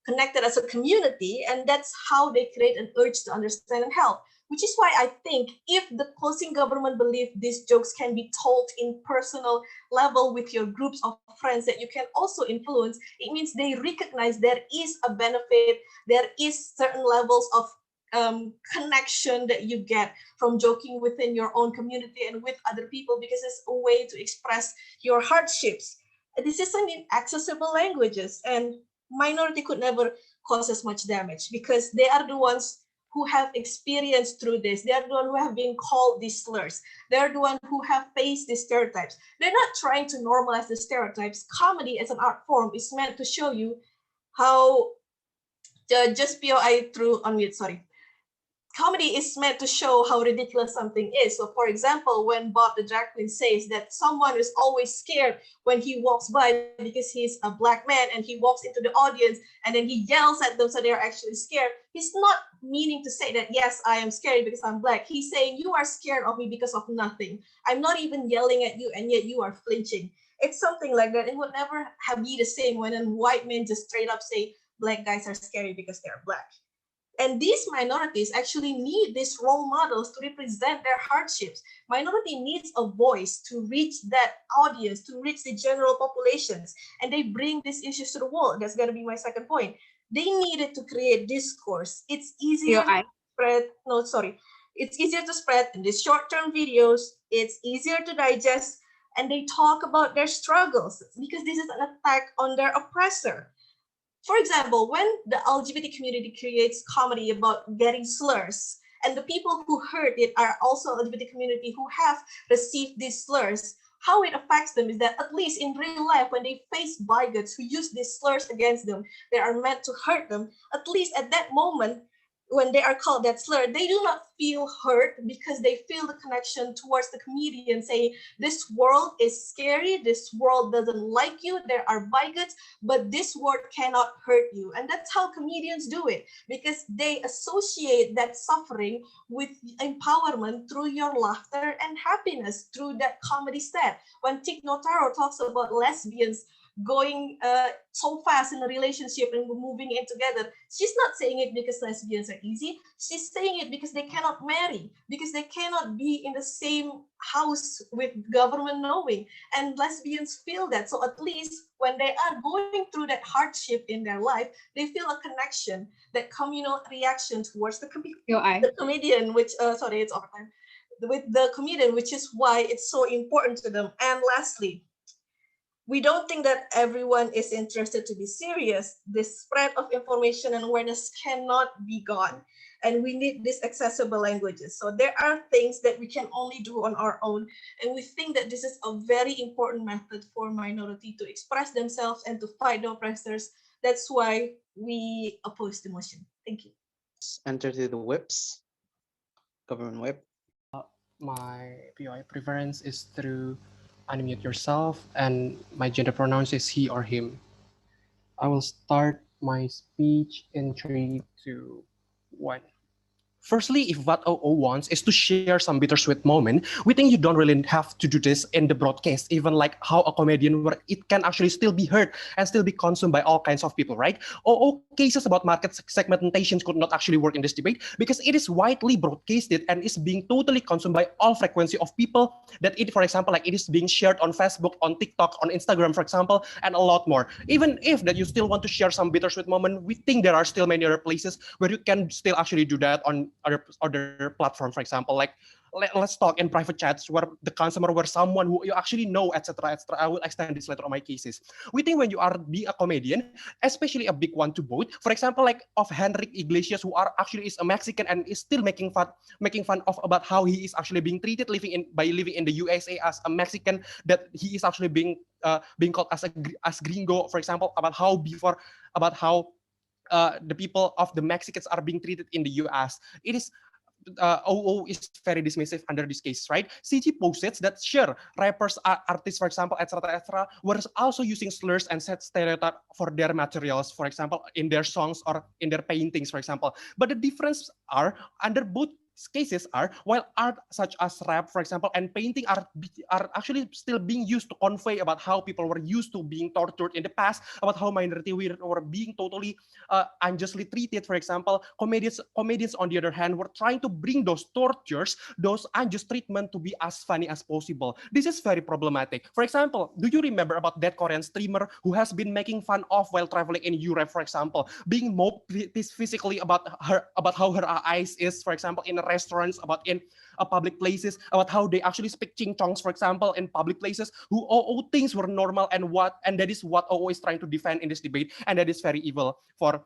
connected as a community, and that's how they create an urge to understand and help. Which is why I think if the closing government believe these jokes can be told in personal level with your groups of friends that you can also influence, it means they recognize there is a benefit, there is certain levels of connection that you get from joking within your own community and with other people, because it's a way to express your hardships. This isn't in accessible languages, and minority could never cause as much damage because they are the ones who have experienced through this. They are the one who have been called these slurs. They're the one who have faced these stereotypes. They're not trying to normalize the stereotypes. Comedy as an art form is meant to show you how just POI through on mute, sorry. Comedy is meant to show how ridiculous something is. So for example, when Bob the drag queen says that someone is always scared when he walks by because he's a black man and he walks into the audience and then he yells at them so they're actually scared, he's not meaning to say that, yes, I am scared because I'm black. He's saying you are scared of me because of nothing. I'm not even yelling at you and yet you are flinching. It's something like that. It would never be the same when a white man just straight up say black guys are scary because they're black. And these minorities actually need these role models to represent their hardships. Minority needs a voice to reach that audience, to reach the general populations, and they bring these issues to the world. That's going to be my second point. They needed to create discourse. It's easier to spread, no, sorry. It's easier to spread in these short-term videos. It's easier to digest, and they talk about their struggles because this is an attack on their oppressor. For example, when the LGBT community creates comedy about getting slurs, and the people who heard it are also LGBT community who have received these slurs, how it affects them is that at least in real life, when they face bigots who use these slurs against them, they are meant to hurt them, at least at that moment, when they are called that slur, they do not feel hurt because they feel the connection towards the comedian saying, this world is scary, this world doesn't like you, there are bigots, but this word cannot hurt you. And that's how comedians do it, because they associate that suffering with empowerment through your laughter and happiness through that comedy set. When Tig Notaro talks about lesbians going so fast in a relationship and moving in together, she's not saying it because lesbians are easy. She's saying it because they cannot marry, because they cannot be in the same house with government knowing. And lesbians feel that. So at least when they are going through that hardship in their life, they feel a connection, that communal reaction towards the comedian, which, sorry, it's overtime, with the comedian, which is why it's so important to them. And lastly, we don't think that everyone is interested to be serious. The spread of information and awareness cannot be gone. And we need these accessible languages. So there are things that we can only do on our own. And we think that this is a very important method for minority to express themselves and to fight the oppressors. That's why we oppose the motion. Thank you. Enter to the whips, government whip. My POI preference is through unmute yourself, and my gender pronouns is he or him. I will start my speech in 3, 2, 1. Firstly, if what OO wants is to share some bittersweet moment, we think you don't really have to do this in the broadcast, even like how a comedian where it can actually still be heard and still be consumed by all kinds of people, right? OO cases about market segmentation could not actually work in this debate because it is widely broadcasted and is being totally consumed by all frequency of people that it, for example, like it is being shared on Facebook, on TikTok, on Instagram, for example, and a lot more. Even if that you still want to share some bittersweet moment, we think there are still many other places where you can still actually do that on other platform, for example, like let's talk in private chats where the consumer, where someone who you actually know, etc., etc. I will extend this later on my cases. We think when you are be a comedian, especially a big one to both, for example, like of Henrik Iglesias, who are actually is a Mexican and is still making fun of about how he is actually being treated living in the USA as a Mexican, that he is actually being called as gringo, for example, about how the people of the Mexicans are being treated in the US. It is OO is very dismissive under this case, right? CG posted that sure, rappers, artists, for example, etc., were also using slurs and set stereotype for their materials, for example, in their songs or in their paintings, for example. But the difference are under both cases are, while art such as rap, for example, and painting are actually still being used to convey about how people were used to being tortured in the past, about how minority were being totally unjustly treated. For example, comedians on the other hand were trying to bring those tortures, those unjust treatment to be as funny as possible. This is very problematic. For example, do you remember about that Korean streamer who has been making fun of while traveling in Europe, for example, being mobbed physically about how her eyes is, for example, in restaurants, about in public places, about how they actually speak ching chongs, for example, in public places, who all things were normal, and that is what OO is trying to defend in this debate, and that is very evil for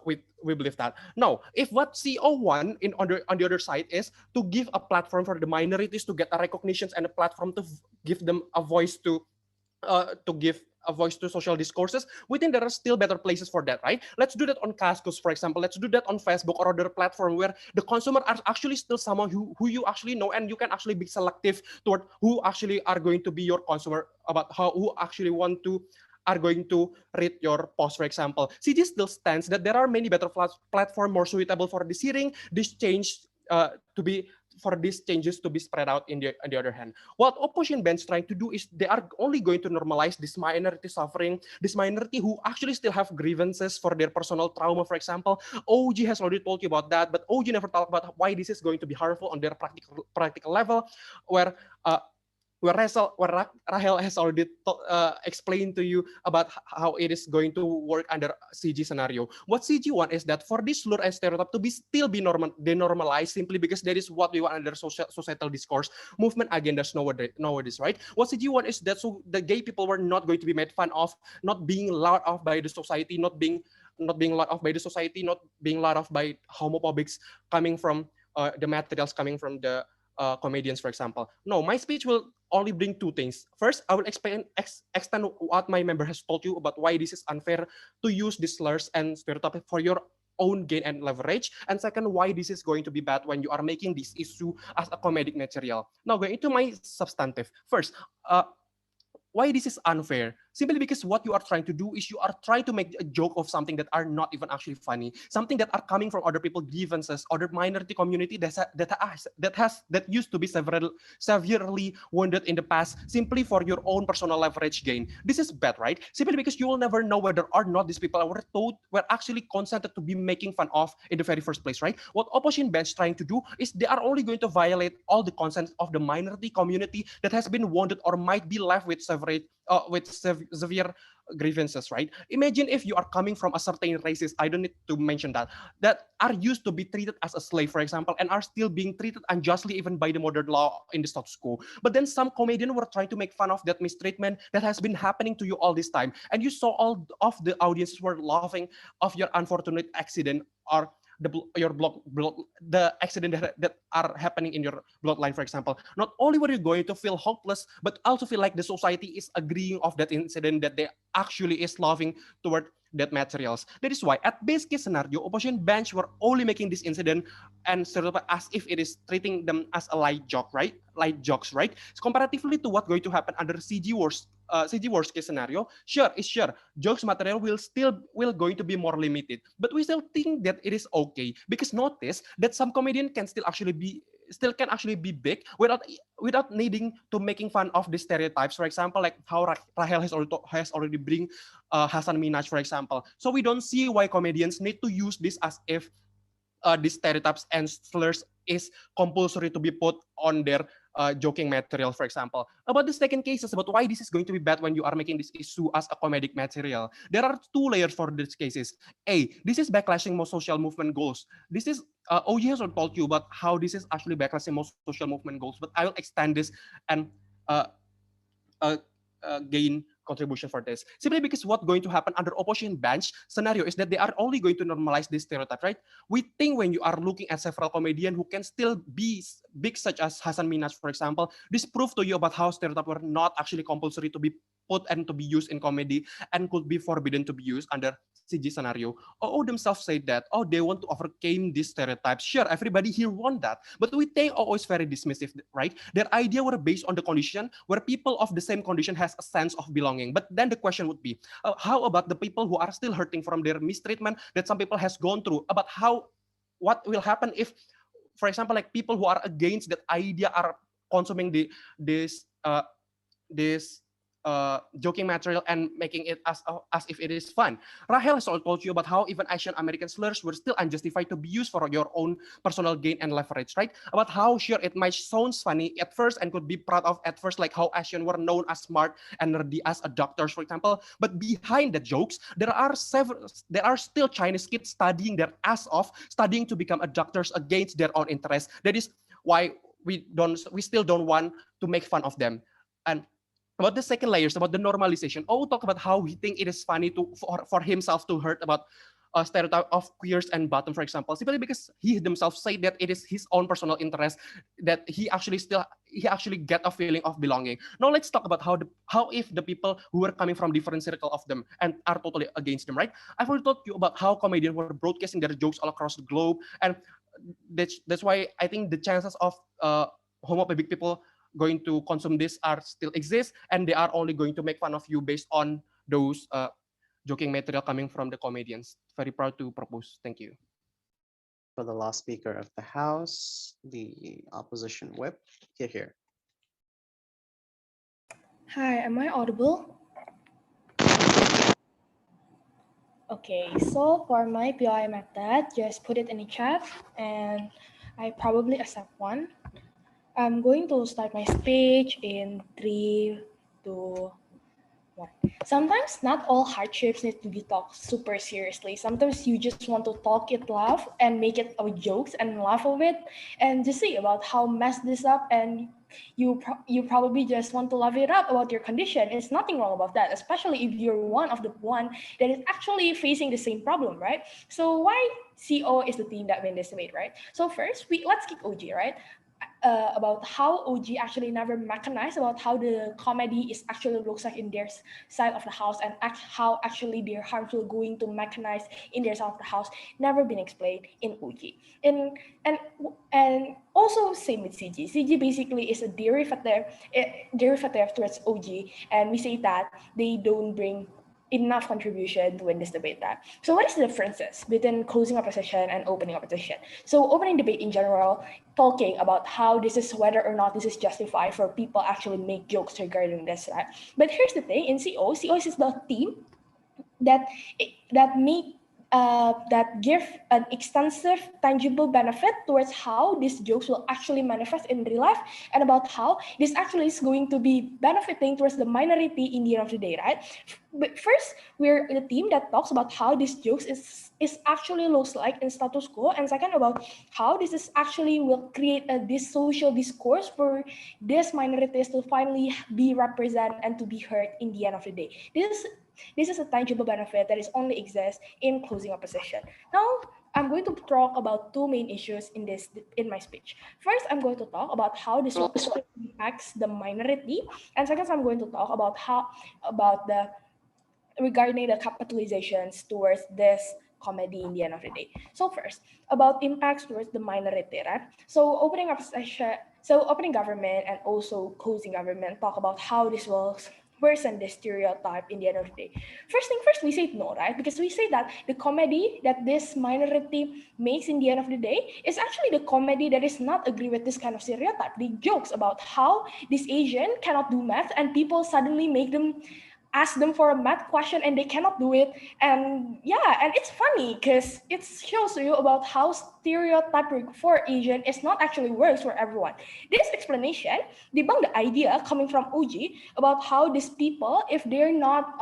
we believe that. Now, if what CO want on the other side is to give a platform for the minorities to get a recognition and a platform to give them a voice to give a voice to social discourses, we think there are still better places for that, right? Let's do that on Kaskus, for example. Let's do that on Facebook or other platform where the consumer are actually still someone who you actually know, and you can actually be selective toward who actually are going to be your consumer, about who actually want to are going to read your post, for example. CG still stands that there are many better platform more suitable for this hearing, this change to be for these changes to be spread out on the other hand. What opposition bench trying to do is they are only going to normalize this minority suffering, this minority who actually still have grievances for their personal trauma, for example. OG has already told you about that, but OG never talked about why this is going to be harmful on their practical level, where Rahel has already explained to you about how it is going to work under CG scenario. What CG want is that for this slur and stereotype to be still be denormalized, simply because that is what we want under societal discourse, movement agendas nowadays, right? What CG want is that so the gay people were not going to be made fun of, not being loud off by the society, not being loud off by the society, not being loud off by homophobics coming from the materials coming from the comedians, for example. No, my speech will only bring two things. First, I will extend what my member has told you about why this is unfair to use these slurs and stereotypes for your own gain and leverage. And second, why this is going to be bad when you are making this issue as a comedic material. Now, going into my substantive. First, why this is unfair? Simply because what you are trying to do is you are trying to make a joke of something that are not even actually funny, something that are coming from other people grievances, other minority community that used to be severely wounded in the past, simply for your own personal leverage gain. This is bad, right? Simply because you will never know whether or not these people were actually consented to be making fun of in the very first place, right? What opposition bench trying to do is they are only going to violate all the consent of the minority community that has been wounded or might be left with severe grievances, right? Imagine if you are coming from a certain races, I don't need to mention that are used to be treated as a slave, for example, and are still being treated unjustly even by the modern law in the status quo. But then some comedians were trying to make fun of that mistreatment that has been happening to you all this time, and you saw all of the audiences were laughing of your unfortunate accident or the accident that are happening in your bloodline, for example. Not only were you going to feel hopeless, but also feel like the society is agreeing of that incident, that they actually is laughing toward that materials. That is why at base case scenario, opposition bench were only making this incident and stereotype as if it is treating them as a light joke, right? Light jokes, right? So comparatively to what going to happen under CG worst case scenario, sure, jokes material will going to be more limited, but we still think that it is okay, because notice that some comedian can still actually be big without needing to making fun of the stereotypes. For example, like how Rahel has already bring Hasan Minaj, for example. So we don't see why comedians need to use this as if these stereotypes and slurs is compulsory to be put on their joking material, for example. About the second cases, about why this is going to be bad when you are making this issue as a comedic material, there are two layers for these cases. This is backlashing most social movement goals. This is OG has told you about how this is actually backlashing most social movement goals, but I will extend this and uh, gain contribution for this. Simply because what going to happen under opposition bench scenario is that they are only going to normalize this stereotype, right? We think when you are looking at several comedians who can still be big, such as Hasan Minaj, for example, this prove to you about how stereotypes were not actually compulsory to be put and to be used in comedy and could be forbidden to be used under CG scenario. OO themselves say that, they want to overcome these stereotypes. Sure, everybody here want that, but we think OO is very dismissive, right? Their idea were based on the condition where people of the same condition has a sense of belonging. But then the question would be, how about the people who are still hurting from their mistreatment that some people has gone through? About what will happen if for example, like people who are against that idea are consuming this joking material and making it as if it is fun. Rahel has also told you about how even Asian American slurs were still unjustified to be used for your own personal gain and leverage, right? About how sure it might sound funny at first and could be proud of at first, like how Asian were known as smart and nerdy as a doctors, for example. But behind the jokes, there are still Chinese kids studying their ass off, studying to become a doctors against their own interests. That is why we still don't want to make fun of them. And about the second layers, about the normalization. Oh, talk about how he think it is funny for himself to hurt about a stereotype of queers and bottom, for example, simply because he himself say that it is his own personal interest that he actually get a feeling of belonging. Now let's talk about how if the people who are coming from different circle of them and are totally against them, right? I've already told you about how comedians were broadcasting their jokes all across the globe, and that's why I think the chances of homophobic people going to consume this are still exist, and they are only going to make fun of you based on those joking material coming from the comedians. Very proud to propose. Thank you. For the last speaker of the House, the opposition whip. Here. Hi, am I audible? Okay, so for my POI method, just put it in the chat and I probably accept one. I'm going to start my speech in 3, 2, 1. Sometimes not all hardships need to be talked super seriously. Sometimes you just want to talk it, laugh, and make it a jokes and laugh of it, and just see about how messed this up, and you probably just want to laugh it up about your condition. There's nothing wrong about that, especially if you're one of the one that is actually facing the same problem, right? So why CO is the team that win this debate, right? So first, let's kick OG, right? About how OG actually never mechanized about how the comedy is actually looks like in their side of the house, and how actually their harmful going to mechanize in their side of the house never been explained in OG. And also same with CG. CG basically is a derivative towards OG, and we say that they don't bring enough contribution to win this debate. That. So what is the differences between closing opposition and opening opposition? So opening debate in general, talking about how this is whether or not this is justified for people actually make jokes regarding this, right? But here's the thing, in CO is the team that give an extensive tangible benefit towards how these jokes will actually manifest in real life, and about how this actually is going to be benefiting towards the minority in the end of the day, right? But first, we're the team that talks about how these jokes is actually looks like in status quo, and second, about how this is actually will create this social discourse for these minorities to finally be represented and to be heard in the end of the day. This is a tangible benefit that is only exists in closing opposition. Now, I'm going to talk about two main issues in my speech. First, I'm going to talk about how this will impacts the minority, and second, I'm going to talk about regarding the capitalizations towards this comedy in the end of the day. So first, about impacts towards the minority, right? So opening government and also closing government talk about how this will worsen the stereotype in the end of the day. First thing first, we say no, right? Because we say that the comedy that this minority makes in the end of the day is actually the comedy that is not agree with this kind of stereotype. The jokes about how this Asian cannot do math and people suddenly ask them for a math question and they cannot do it. And yeah, and it's funny because it shows you about how stereotype for Asian is not actually works for everyone. This explanation debunk the idea coming from OG about how these people, if they're not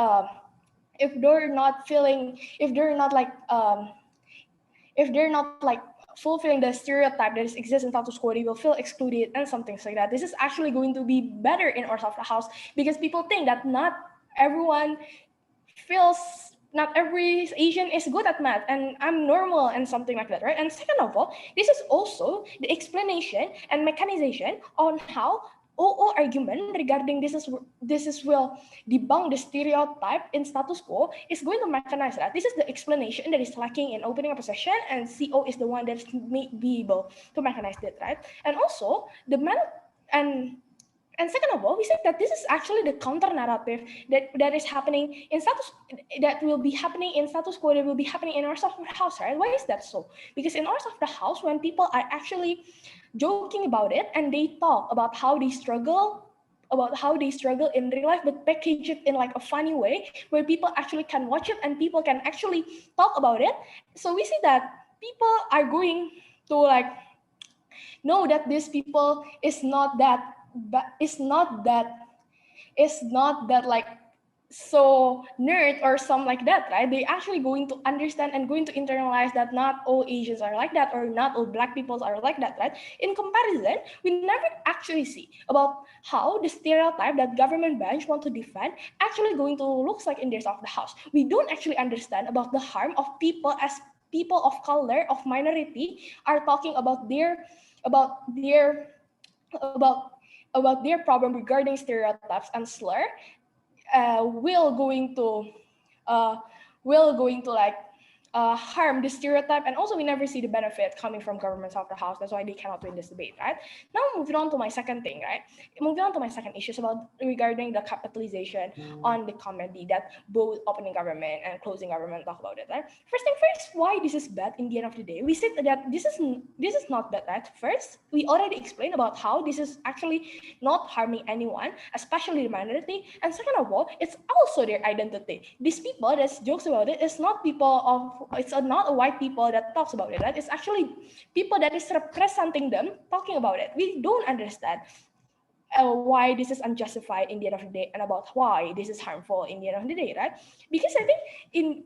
fulfilling the stereotype that exists in status quo, they will feel excluded and some things like that. This is actually going to be better in our side of the house because people think that not every Asian is good at math and I'm normal and something like that, right? And second of all, this is also the explanation and mechanization on how OO argument regarding this will debunk the stereotype in status quo is going to mechanize that. This is the explanation that is lacking in opening opposition, and CO is the one that may be able to mechanize that, right? And also And second of all, we said that this is actually the counter narrative that is happening in status, that will be happening in status quo, that will be happening in our software house, right? Why is that so? Because in our software house, when people are actually joking about it and they talk about how they struggle, in real life, but package it in like a funny way where people actually can watch it and people can actually talk about it. So we see that people are going to like know that these people is not that, but is not that like so nerd or something like that, right? They actually going to understand and going to internalize that not all Asians are like that or not all Black peoples are like that, right? In comparison, we never actually see about how the stereotype that government bench want to defend actually going to looks like in their of the house. We don't actually understand about the harm of people as people of color, of minority, are talking about their about their about about their problem regarding stereotypes and slur, will going to uh, like harm the stereotype, and also we never see the benefit coming from governments of the house. That's why they cannot win this debate, right? Now moving on to my second thing, right? Moving on to my second issue is about regarding the capitalization on the comedy that both opening government and closing government talk about it, right? First thing first, why this is bad in the end of the day? We said that this is not bad, right? First, we already explained about how this is actually not harming anyone, especially the minority. And second of all, it's also their identity. These people that jokes about it is not people of, it's not a white people that talks about it, right? It's actually people that is representing them talking about it. We don't understand why this is unjustified in the end of the day, and about why this is harmful in the end of the day, right? Because I think in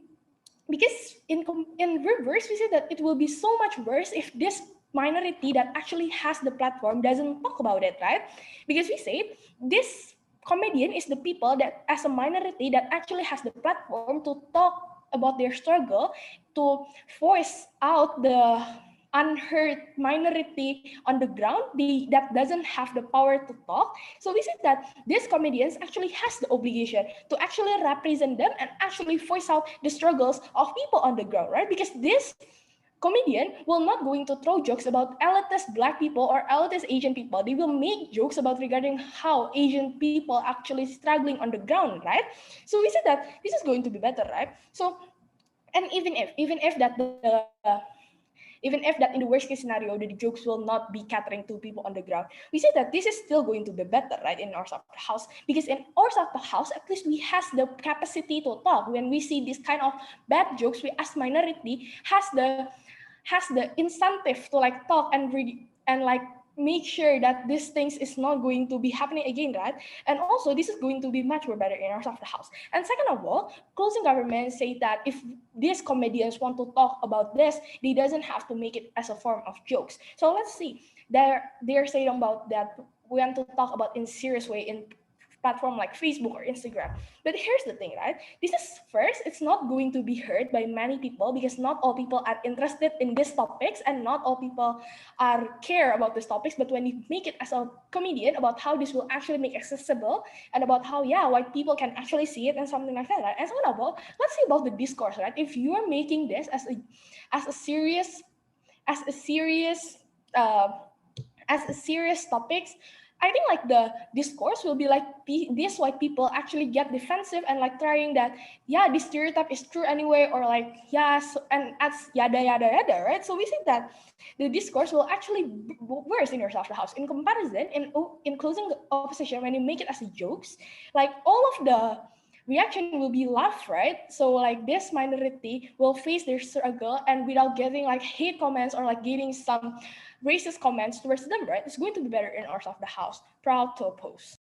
reverse, we say that it will be so much worse if this minority that actually has the platform doesn't talk about it, right? Because we say this comedian is the people that as a minority that actually has the platform to talk about their struggle, to voice out the unheard minority on the ground, that doesn't have the power to talk. So we said that these comedians actually has the obligation to actually represent them and actually voice out the struggles of people on the ground, right? Because this comedian will not going to throw jokes about elitist Black people or elitist Asian people. They will make jokes about regarding how Asian people actually struggling on the ground, right? So we said that this is going to be better, right? So, and even if that in the worst case scenario, the jokes will not be catering to people on the ground, we say that this is still going to be better, right, in our software house, because in our software house, at least we has the capacity to talk. When we see this kind of bad jokes, we as minority has the incentive to like talk and like make sure that these things is not going to be happening again, right? And also this is going to be much more better in our software house. And second of all, closing government say that if these comedians want to talk about this, they doesn't have to make it as a form of jokes. So let's see, they're saying about that we want to talk about in serious way in platform like Facebook or Instagram. But here's the thing, right? This is first, it's not going to be heard by many people because not all people are interested in these topics and not all people are care about these topics. But when you make it as a comedian about how this will actually make accessible and about how, yeah, white people can actually see it and something like that, right? And second of all, let's see about the discourse, right? If you are making this as a serious uh, topics, I think like the discourse will be like these white people actually get defensive and like trying that, yeah, this stereotype is true anyway, or like, yes, and as yada yada yada, right? So we think that the discourse will actually worse in your software house. In comparison, in closing opposition, when you make it as a jokes, like all of the reaction will be laugh, right? So like this minority will face their struggle and without getting like hate comments or like getting some racist comments towards them, right? It's going to be better in our of the house. Proud to oppose.